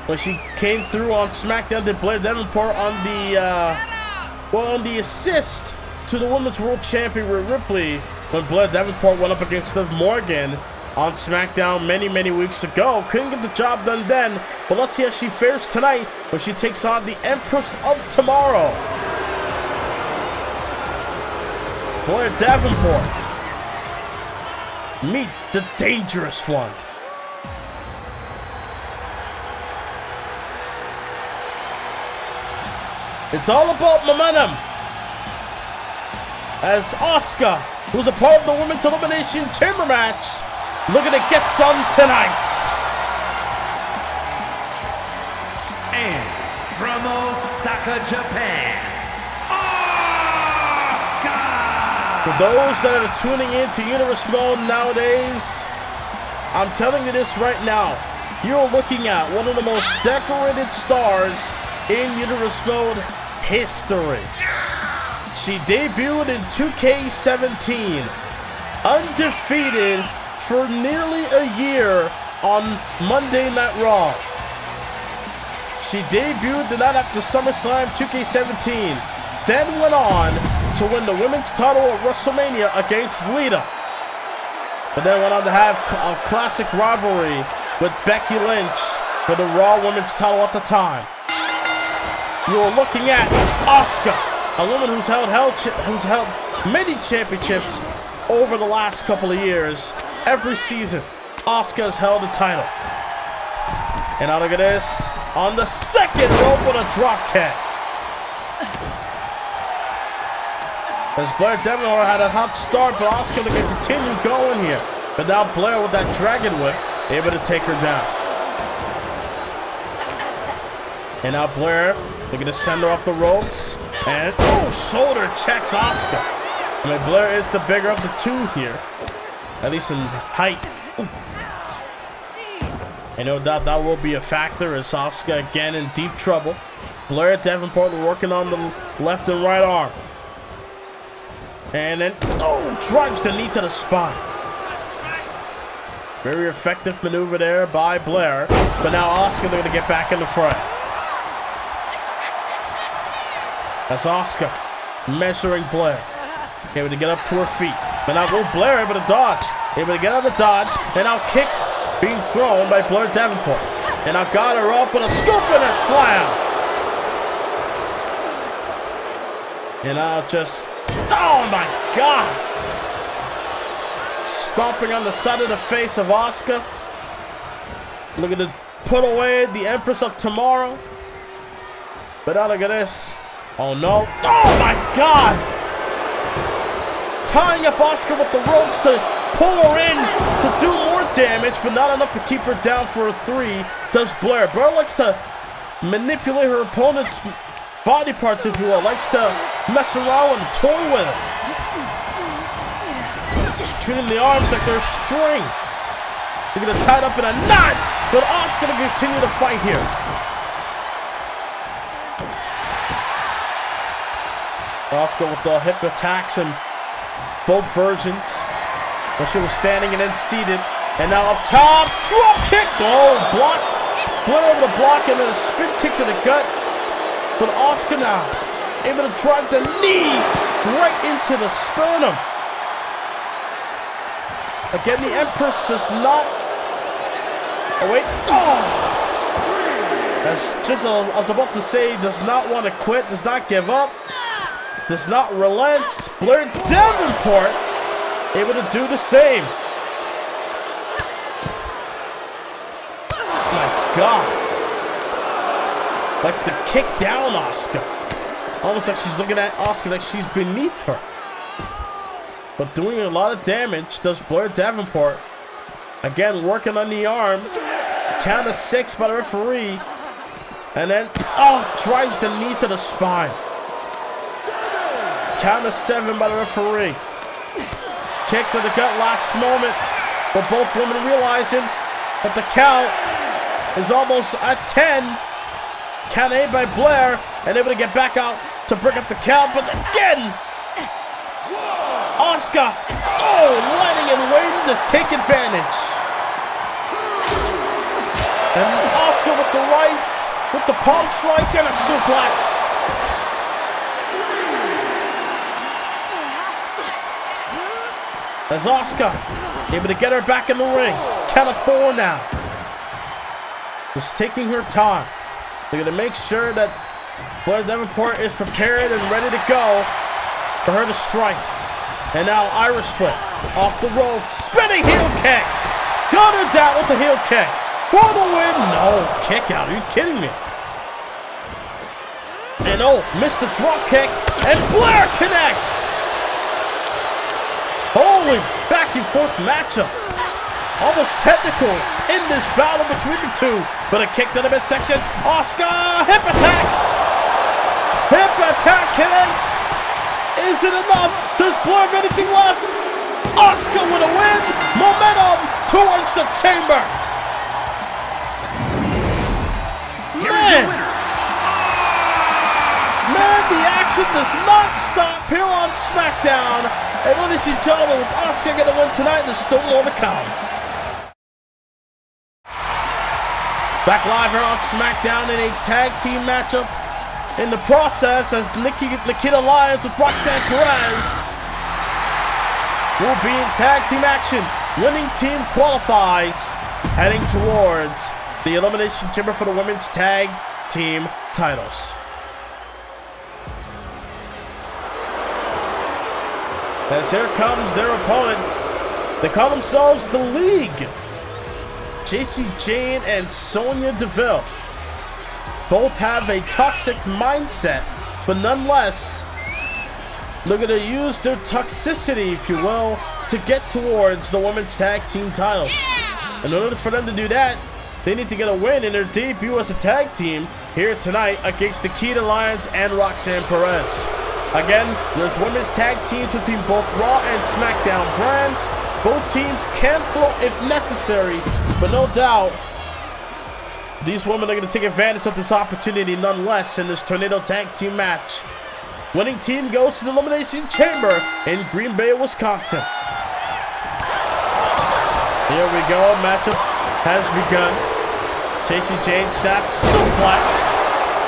when she came through on SmackDown. Did Blair Davenport on the assist to the Women's World Champion Rhea Ripley when Blair Davenport went up against Liv Morgan on SmackDown many weeks ago. Couldn't get the job done then, but let's see how she fares tonight when she takes on the Empress of Tomorrow, Blair Davenport. Meet the dangerous one. It's all about momentum, as Asuka, who's a part of the Women's Elimination Chamber match, looking to get some tonight. And from Osaka, Japan, Asuka! For those that are tuning in to Universe Mode nowadays, I'm telling you this right now. You're looking at one of the most decorated stars in Universe Mode history. She debuted in 2K17 undefeated for nearly a year on Monday Night Raw. She debuted the night after SummerSlam 2K17, then went on to win the women's title at WrestleMania against Lita. But then went on to have a classic rivalry with Becky Lynch for the Raw Women's title at the time. You are looking at Asuka, a woman who's held many championships over the last couple of years. Every season, Asuka has held a title. And now look at this. On the second rope with a drop kick. As Blair Davenport had a hot start, but Asuka can continue going here. But now Blair with that dragon whip, able to take her down. And now Blair looking to send her off the ropes. And, shoulder checks Asuka. I mean, Blair is the bigger of the two here. At least in height. And no doubt that will be a factor as Asuka again in deep trouble. Blair Davenport working on the left and right arm. And then, drives the knee to the spine. Very effective maneuver there by Blair. But now Asuka going to get back in the front. That's Asuka measuring Blair. Able to get up to her feet. But now Blair able to dodge. Able to get out of the dodge. And now kicks being thrown by Blair Davenport. And I got her up with a scoop and a slam. And I'll just, oh my God. Stomping on the side of the face of Asuka. Looking to put away the Empress of Tomorrow. But now look at this. Oh no. Oh my God. Tying up Asuka with the ropes to pull her in to do more damage, but not enough to keep her down for a 3. Does Blair. Blair likes to manipulate her opponent's body parts, if you will. Likes to mess around and toy with it. Treating the arms like they're string. They're going to tie it up in a knot, but Asuka going to continue to fight here. Asuka with the hip attacks and both versions. When she was standing and then seated. And now up top, drop kick. Blocked. Blair able to block and then a spin kick to the gut. But Asuka now able to drive the knee right into the sternum. Again, the Empress does not. Oh wait. That's just I was about to say, does not want to quit, does not give up, does not relent. Blair Davenport able to do the same. Oh my God. Likes to kick down Asuka. Almost like she's looking at Asuka like she's beneath her. But doing a lot of damage does Blair Davenport. Again, working on the arm. Count of 6 by the referee. And then, drives the knee to the spine. Count of 7 by the referee. Kick to the gut last moment. But both women realizing that the count is almost at 10. Count 8 by Blair. And able to get back out to bring up the count. But again, Asuka, lighting and waiting to take advantage. And Asuka with the rights, with the palm strikes and a suplex. As Asuka able to get her back in the ring. Count of 4 now. Just taking her time. They're going to make sure that Blair Davenport is prepared and ready to go for her to strike. And now Irish flip off the ropes. Spinning heel kick. Got her down with the heel kick. For the win. No, kick out. Are you kidding me? And missed the drop kick. And Blair connects. Holy back and forth matchup. Almost technical in this battle between the two. But a kick to the midsection. Asuka, hip attack. Hip attack connects. Is it enough? Does Blair have anything left? Asuka with a win. Momentum towards the chamber. Man, the action action does not stop here on SmackDown. And ladies and gentlemen, with Asuka going to win tonight, there's still more to come. Back live here on SmackDown in a tag team matchup. In the process, as Nikita Lyons with Roxanne Perez will be in tag team action. Winning team qualifies, heading towards the Elimination Chamber for the women's tag team titles. As here comes their opponent. They call themselves The League. Jacy Jayne and Sonya Deville both have a toxic mindset, but nonetheless, looking to use their toxicity, if you will, to get towards the women's tag team titles. In order for them to do that, they need to get a win in their debut as a tag team here tonight against Nikita Lyons and Roxanne Perez. Again, there's women's tag teams between both Raw and SmackDown brands. Both teams can float if necessary, but no doubt, these women are going to take advantage of this opportunity nonetheless in this Tornado Tag Team match. Winning team goes to the Elimination Chamber in Green Bay, Wisconsin. Here we go, matchup has begun. Jacy Jayne snaps suplex,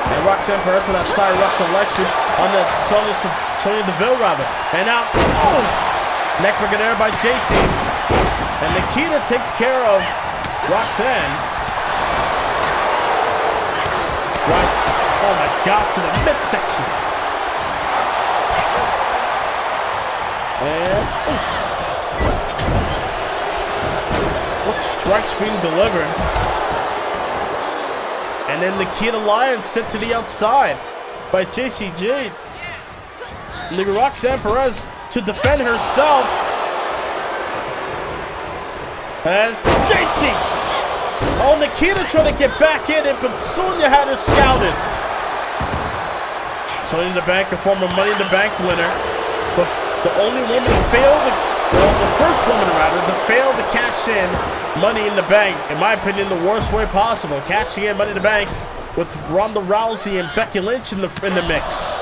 and Roxanne Perez with that side rush selection on the Sonya Deville rather. And now, neckbreaker there by Jacy, and Nikita takes care of Roxanne. Right, oh my God, to the midsection. And, what strikes being delivered. And then Nikita Lyons sent to the outside by Jacy Jayne. Leaving Roxanne Perez to defend herself. As Jacy. Oh, Nikita trying to get back in it, but Sonya had her scouted. Sonya in the Bank, a former Money in the Bank winner. But the only woman to fail, the first woman rather, to fail to cash in Money in the Bank. In my opinion, the worst way possible. Cashing in Money in the Bank with Ronda Rousey and Becky Lynch in the mix.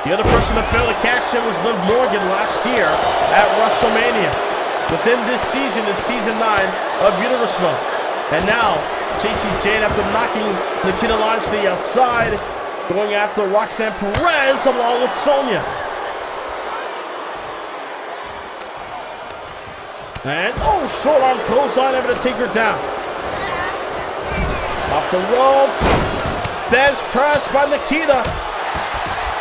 The other person to fail to cash in was Liv Morgan last year at WrestleMania. Within this season, in Season 9 of Uterus Mode. And now, Jacy Jayne, after knocking Nikita Lyons to the outside, going after Roxanne Perez along with Sonya. And, short arm clothesline, able to take her down. Off the ropes. Des press by Nikita.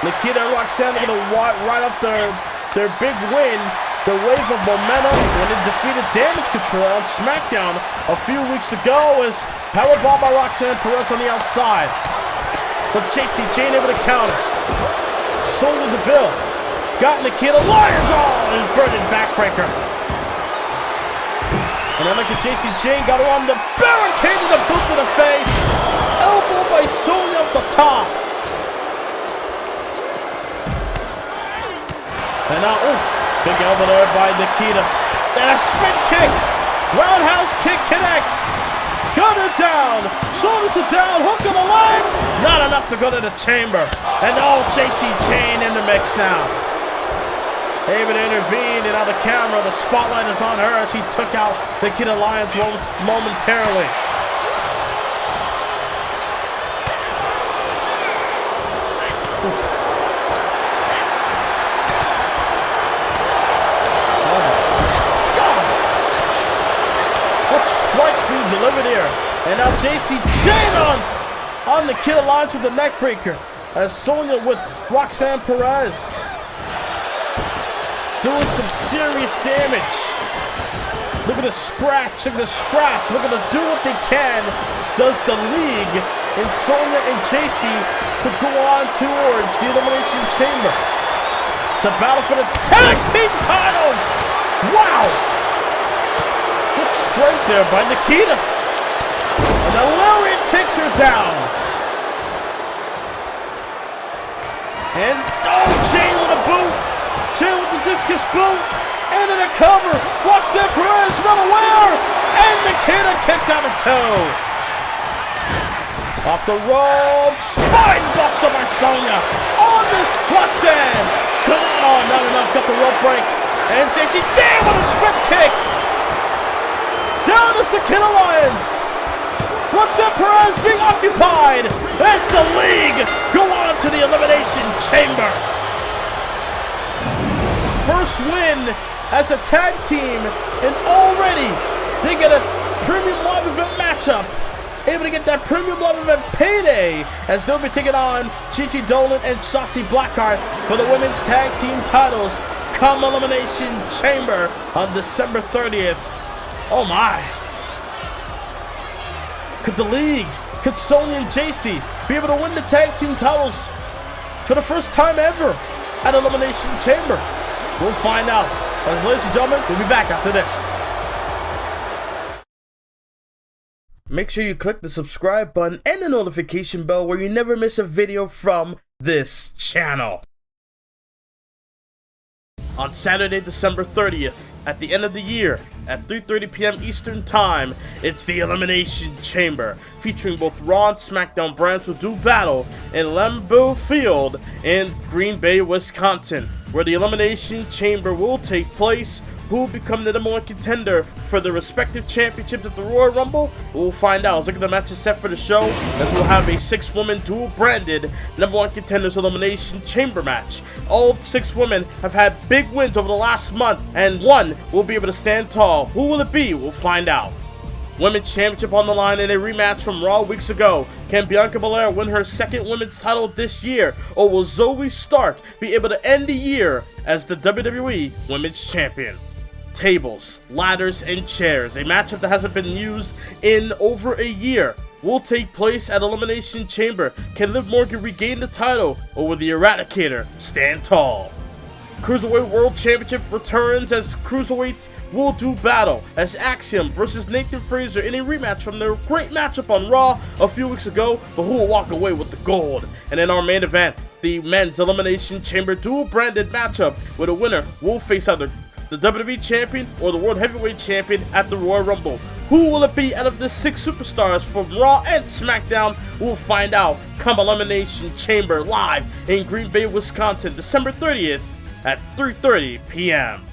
Nikita and Roxanne are going to ride up their big win. The wave of momentum when it defeated Damage Control on SmackDown a few weeks ago was powerbomb by Roxanne Perez on the outside. But Jacy Jayne able to counter. Sonya Deville got Nikita Lyons. Inverted backbreaker. And then look at Jacy Jayne, got her on the barricade and a boot to the face. Elbow by Sonya off the top. And now, big elbow there by Nikita. And a spin kick. Roundhouse kick connects. Got her down. Shoulders are down. Hook on the leg. Not enough to go to the chamber. And Jacy Jayne in the mix now. Able to intervene, and on the camera, the spotlight is on her as she took out Nikita Lyons momentarily. Strikes being delivered here. And now Jacy Jayne on Nikita Lyons with the neck breaker. As Sonya with Roxanne Perez. Doing some serious damage. Look at the scratch, look at the scrap. Look at the do what they can. Does the League in Sonya and Jacy to go on towards the Elimination Chamber. To battle for the tag team titles. Wow. Good strength there by Nikita. And now Lariat takes her down. And Jayne with a boot. Jayne with the discus boot. And in a cover. Roxanne Perez not aware. And Nikita kicks out a toe. Off the rope, spine buster by Sonya. On the Roxanne. Couldn't, oh, not enough, got the rope break. And JC Jam with a spin kick. Down is the Kid Alliance. Roxanne Perez being occupied as the League go on to the Elimination Chamber. First win as a tag team, and already they get a premium live event matchup. Able to get that premium live event payday as they'll be taking on Chi Dolan and Shotzi Blackheart for the women's tag team titles come Elimination Chamber on December 30th. Oh my. Could the League, could Sonya and JC be able to win the tag team titles for the first time ever at Elimination Chamber? We'll find out. As ladies and gentlemen, we'll be back after this. Make sure you click the subscribe button and the notification bell where you never miss a video from this channel. On Saturday, December 30th, at the end of the year, at 3:30 p.m. Eastern Time, it's the Elimination Chamber, featuring both Raw and SmackDown brands will do battle in Lambeau Field in Green Bay, Wisconsin, where the Elimination Chamber will take place. Who will become the #1 contender for the respective championships at the Royal Rumble? We'll find out. Let's look at the matches set for the show, as we'll have a 6-woman dual-branded #1 contenders elimination chamber match. All 6 women have had big wins over the last month, and one will be able to stand tall. Who will it be? We'll find out. Women's Championship on the line in a rematch from Raw weeks ago. Can Bianca Belair win her 2nd women's title this year, or will Zoe Stark be able to end the year as the WWE Women's Champion? Tables, ladders, and chairs, a matchup that hasn't been used in over a year, will take place at Elimination Chamber. Can Liv Morgan regain the title, or will the Eradicator stand tall? Cruiserweight World Championship returns as Cruiserweight will do battle as Axiom versus Nathan Frazer in a rematch from their great matchup on Raw a few weeks ago, but who will walk away with the gold? And in our main event, the Men's Elimination Chamber dual-branded matchup, where the winner will face either the WWE Champion or the World Heavyweight Champion at the Royal Rumble. Who will it be out of the 6 superstars from Raw and SmackDown? We'll find out come Elimination Chamber live in Green Bay, Wisconsin, December 30th at 3:30 p.m.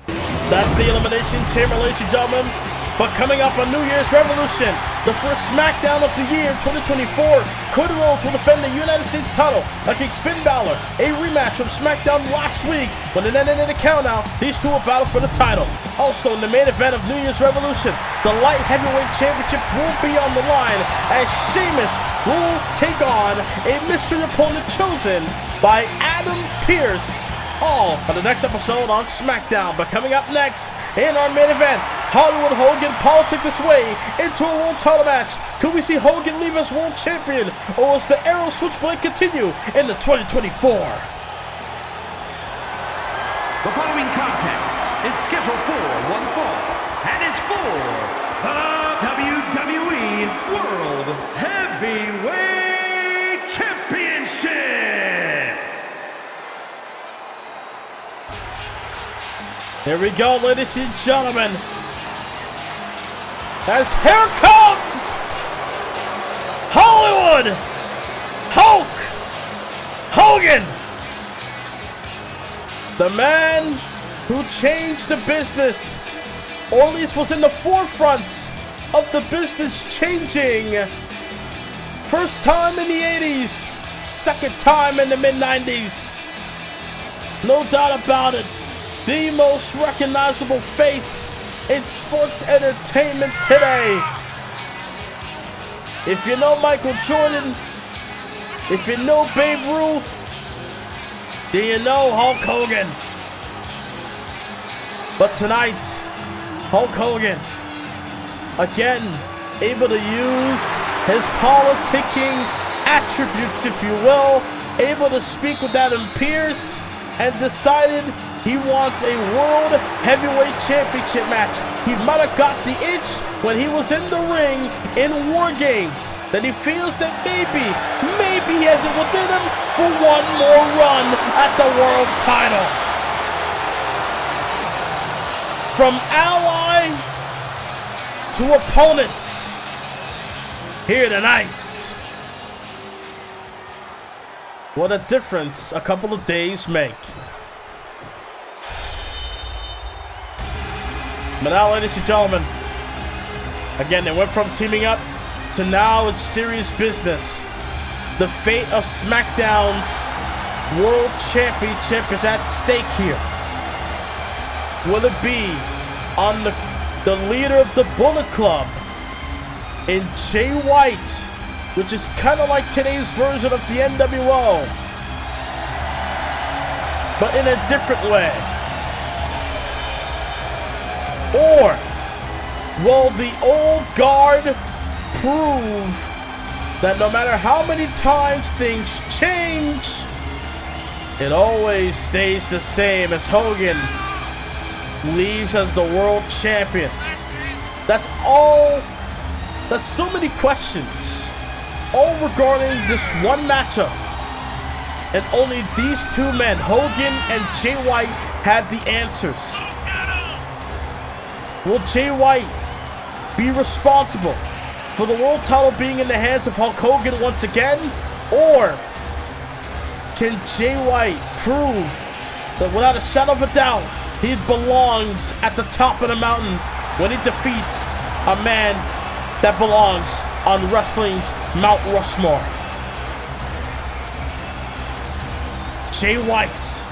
That's the Elimination Chamber, ladies and gentlemen. But coming up on New Year's Revolution, the first SmackDown of the year 2024, Cody Rhodes will defend the United States title against Finn Balor. A rematch from SmackDown last week when it ended in a countout. These two will battle for the title. Also in the main event of New Year's Revolution, the Light Heavyweight Championship will be on the line as Sheamus will take on a mystery opponent chosen by Adam Pearce. All on the next episode on SmackDown. But coming up next in our main event, Hollywood Hogan politic his way into a world title match. Could we see Hogan leave as world champion, or will the Arrow Switchblade continue into 2024? The following contest is scheduled for one fall and is for the WWE World Heavyweight Championship. Here we go, ladies and gentlemen. As here comes Hollywood Hulk Hogan, the man who changed the business, or at least was in the forefront of the business changing. First time in the 80s, second time in the mid-90s. No doubt about it. The most recognizable face in sports entertainment today. If you know Michael Jordan, if you know Babe Ruth, do you know Hulk Hogan? But tonight, Hulk Hogan, again, able to use his politicking attributes, if you will, able to speak with Adam Pearce, and decided he wants a World Heavyweight Championship match. He might have got the itch when he was in the ring in War Games, that he feels that maybe he has it within him for one more run at the world title. From ally to opponent, here tonight. What a difference a couple of days make. But now, ladies and gentlemen, again, they went from teaming up to now it's serious business. The fate of SmackDown's World Championship is at stake here. Will it be on the leader of the Bullet Club in Jay White, which is kind of like today's version of the NWO, but in a different way? Or will the old guard prove that no matter how many times things change, it always stays the same as Hogan leaves as the world champion? That's all. That's so many questions, all regarding this one matchup. And only these two men, Hogan and Jay White, have the answers. Will Jay White be responsible for the world title being in the hands of Hulk Hogan once again? Or can Jay White prove that without a shadow of a doubt, he belongs at the top of the mountain when he defeats a man that belongs on wrestling's Mount Rushmore? Jay White,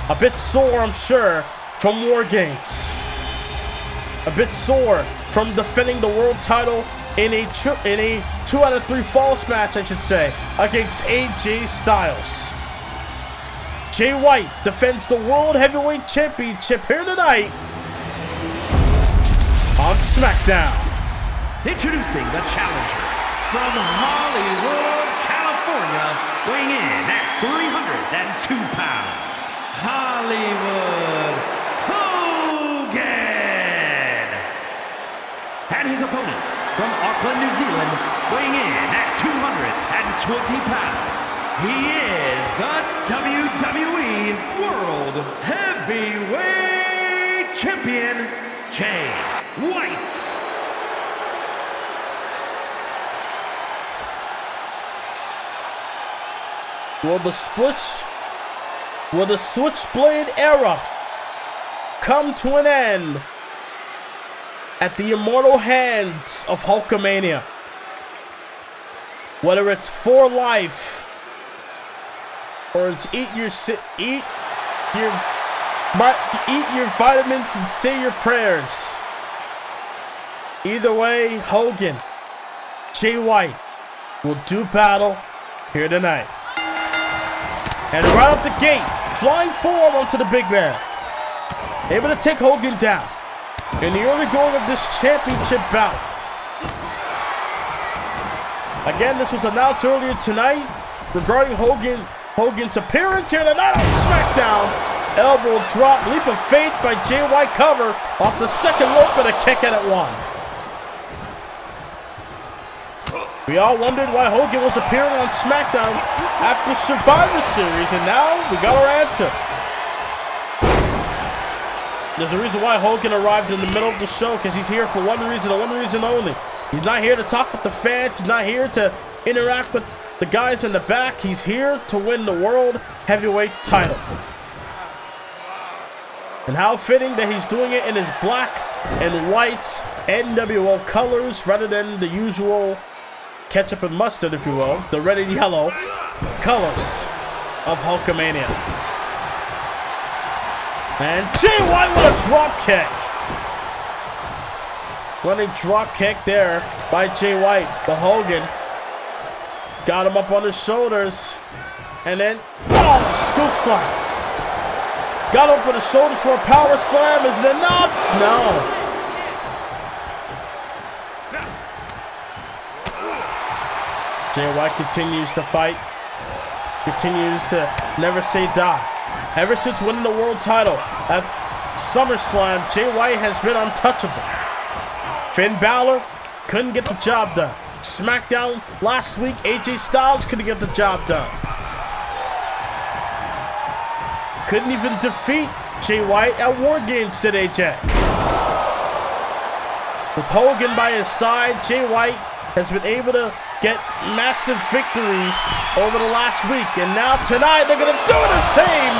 a bit sore, I'm sure, from War Games. A bit sore from defending the world title in a 2 out of 3 falls match, I should say, against AJ Styles. Jay White defends the World Heavyweight Championship here tonight on SmackDown. Introducing the challenger from Hollywood, California, weighing in at 302 pounds, Hollywood Hogan. And his opponent from Auckland, New Zealand, weighing in at 220 pounds, he is the WWE World Heavyweight Champion, Jay White. Will the Switchblade era come to an end at the immortal hands of Hulkamania? Whether it's for life or it's eat your vitamins and say your prayers. Either way, Hogan, Jay White will do battle here tonight. And right up the gate, flying forward onto the big man, able to take Hogan down in the early going of this championship bout. Again, this was announced earlier tonight regarding Hogan's appearance here tonight on SmackDown. Elbow drop, leap of faith by Jay White, cover off the second rope and a kick out at 1. We all wondered why Hogan was appearing on SmackDown after Survivor Series, and now we got our answer. There's a reason why Hogan arrived in the middle of the show, because he's here for one reason and one reason only. He's not here to talk with the fans. He's not here to interact with the guys in the back. He's here to win the World Heavyweight title. And how fitting that he's doing it in his black and white NWO colors rather than the usual ketchup and mustard, if you will, the red and yellow colors of Hulkamania. And Jay White with a drop kick. Running drop kick there by Jay White. But Hogan got him up on his shoulders. And then, scoop slam. Got him up on his shoulders for a power slam. Is it enough? No. Jay White continues to fight. Continues to never say die. Ever since winning the world title at SummerSlam, Jay White has been untouchable. Finn Balor couldn't get the job done. SmackDown last week, AJ Styles couldn't get the job done. Couldn't even defeat Jay White at War Games, did AJ. With Hogan by his side, Jay White has been able to get massive victories over the last week. And now tonight, they're going to do the same.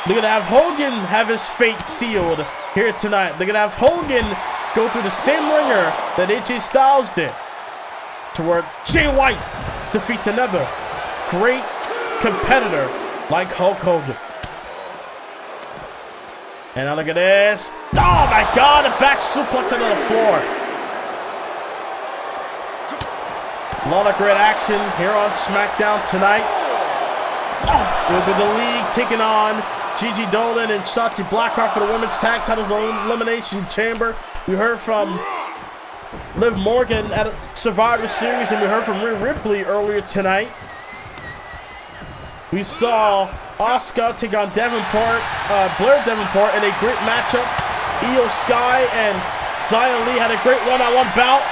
They're going to have Hogan have his fate sealed here tonight. They're going to have Hogan go through the same ringer that AJ Styles did, to where Jay White defeats another great competitor like Hulk Hogan. And now look at this. Oh my God, a back suplex onto the floor. A lot of great action here on SmackDown tonight. With the league taking on Gigi Dolan and Shotzi Blackheart for the women's tag titles in the Elimination Chamber. We heard from Liv Morgan at Survivor Series, and we heard from Rhea Ripley earlier tonight. We saw Asuka take on Blair Davenport in a great matchup. Io Sky and Xia Li had a great one-on-one bout.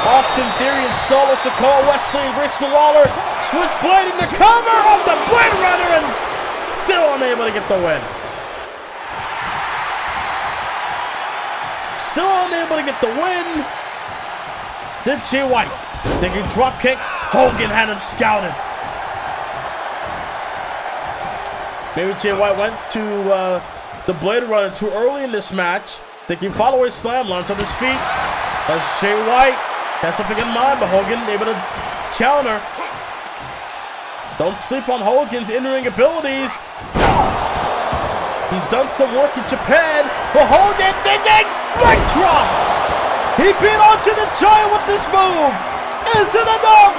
Austin Theory and Solo Sikoa, Wesley and Grayson Waller, Switchblade in the cover of the Blade Runner, and still unable to get the win. Still unable to get the win. Did Jay White. They can drop kick. Hogan had him scouted. Maybe Jay White went to the Blade Runner too early in this match. They can follow his slam, lands on his feet. That's Jay White. Has something in mind, but Hogan able to counter. Don't sleep on Hogan's in-ring abilities. He's done some work in Japan, but Hogan did a great drop. He beat Andre the Giant with this move. Isn't enough.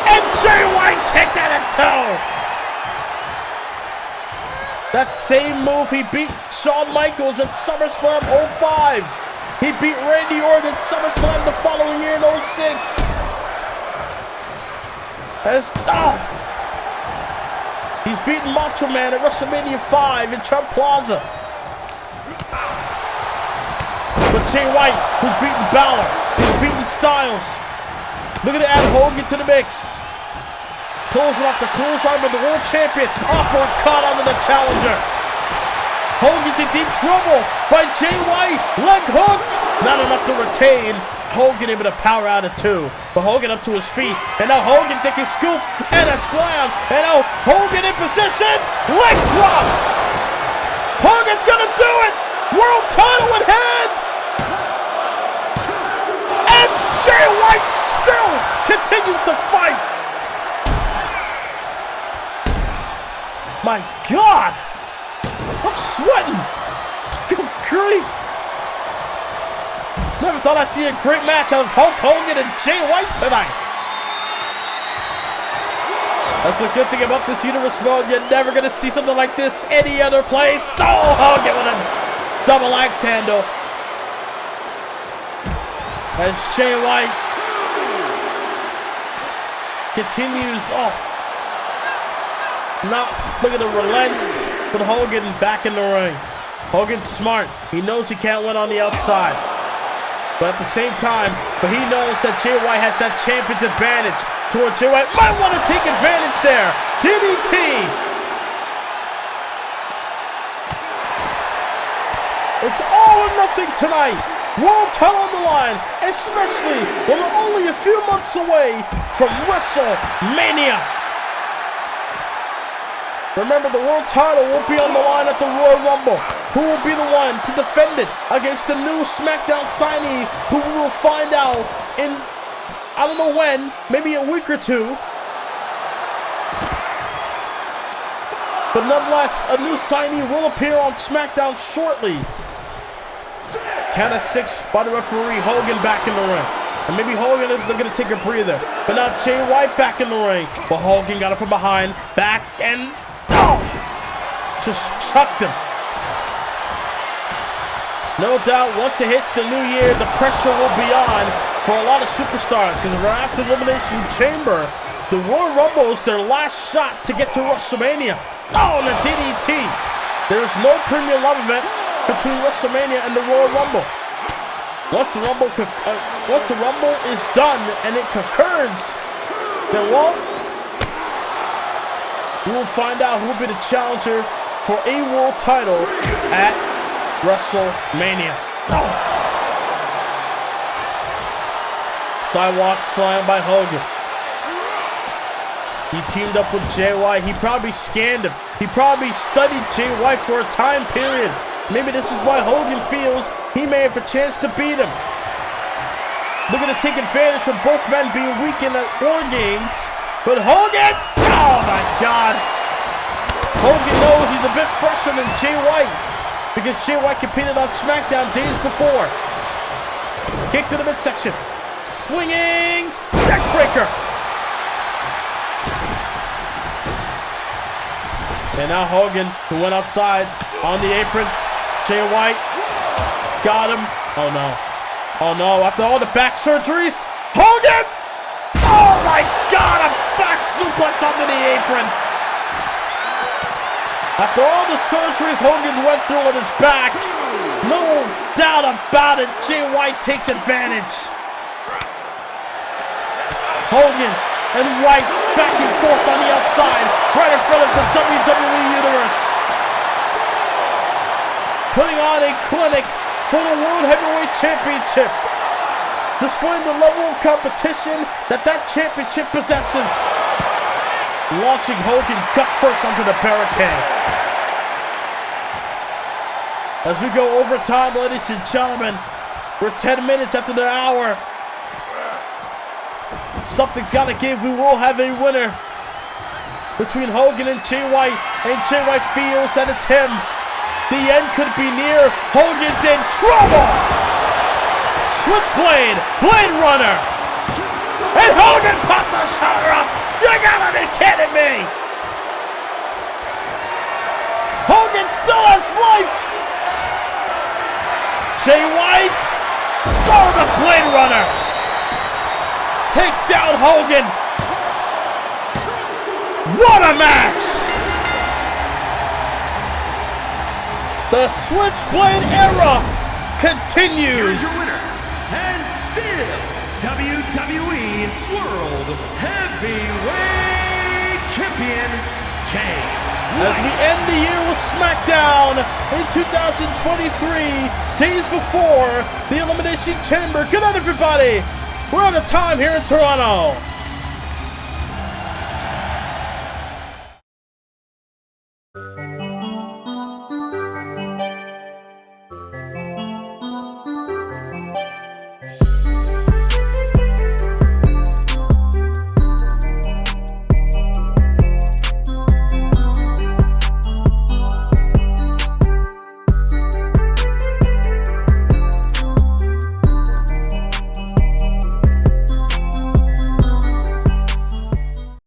And Jay White kicked at it too. That same move he beat Shawn Michaels at SummerSlam 05. He beat Randy Orton at SummerSlam the following year in 06. He's beaten Macho Man at WrestleMania 5 in Trump Plaza. But Jay White, who's beaten Balor, who's beaten Styles. Look at add Hogan to the mix. Closing off the clothesline with the world champion. Uppercut onto the challenger. Hogan's in deep trouble by Jay White. Leg hooked. Not enough to retain. Hogan able to power out of two. But Hogan up to his feet. And now Hogan taking a scoop and a slam. And now Hogan in position. Leg drop. Hogan's gonna do it. World title in hand. And Jay White still continues to fight. My God. I'm sweating. Good grief. Never thought I'd see a great match out of Hulk Hogan and Jay White tonight. That's the good thing about this universe mode. You're never going to see something like this any other place. Oh, Hogan with a double axe handle. As Jay White continues. Not looking to relent, but Hogan back in the ring. Hogan's smart. He knows he can't win on the outside. But at the same time, he knows that Jay White has that champion's advantage. Toward Jay White might want to take advantage there. DDT. It's all or nothing tonight. World title on the line, especially when we're only a few months away from WrestleMania. Remember, the world title will be on the line at the Royal Rumble. Who will be the one to defend it against the new SmackDown signee, who we will find out in, I don't know when, maybe a week or two. But nonetheless, a new signee will appear on SmackDown shortly. Count of 6 by the referee. Hogan back in the ring. And maybe Hogan is going to take a breather. But now Jay White back in the ring. But Hogan got it from behind. Back and... just chucked him. No doubt, once it hits the new year, the pressure will be on for a lot of superstars. Because we're after Elimination Chamber. The Royal Rumble is their last shot to get to WrestleMania. Oh, and a DDT. There is no premium love event between WrestleMania and the Royal Rumble. Once the Rumble is done and it concurs, then we will find out who will be the challenger for a world title at WrestleMania. Sidewalk slam by Hogan. He teamed up with Jay White. He probably scanned him. He probably studied Jay White for a time period. Maybe this is why Hogan feels he may have a chance to beat him. Looking to take advantage of both men being weak in the War Games. But Hogan, oh my God. Hogan knows he's a bit fresher than Jay White because Jay White competed on SmackDown days before. Kick to the midsection. Swinging neck breaker. And now Hogan, who went outside on the apron. Jay White got him. Oh no. Oh no, after all the back surgeries, Hogan! Oh my God, a back suplex under the apron. After all the surgeries Hogan went through on his back, no doubt about it, Jay White takes advantage. Hogan and White back and forth on the outside, right in front of the WWE Universe. Putting on a clinic for the World Heavyweight Championship, displaying the level of competition that championship possesses. Launching Hogan gut first onto the barricade. As we go overtime, ladies and gentlemen, we're 10 minutes after the hour. Something's got to give. We will have a winner between Hogan and Jay White. And Jay White feels that it's him. The end could be near. Hogan's in trouble. Switchblade, Blade Runner. And Hogan popped the shoulder up. You gotta be kidding me. Hogan still has life. Jay White. Oh, the Blade Runner. Takes down Hogan. What a match! The Switchblade era continues. Here's your winner, and still WWE World Heavyweight Champion, Jay White. As we end the year with SmackDown in 2023, days before the Elimination Chamber. Good night, everybody. We're out of time here in Toronto.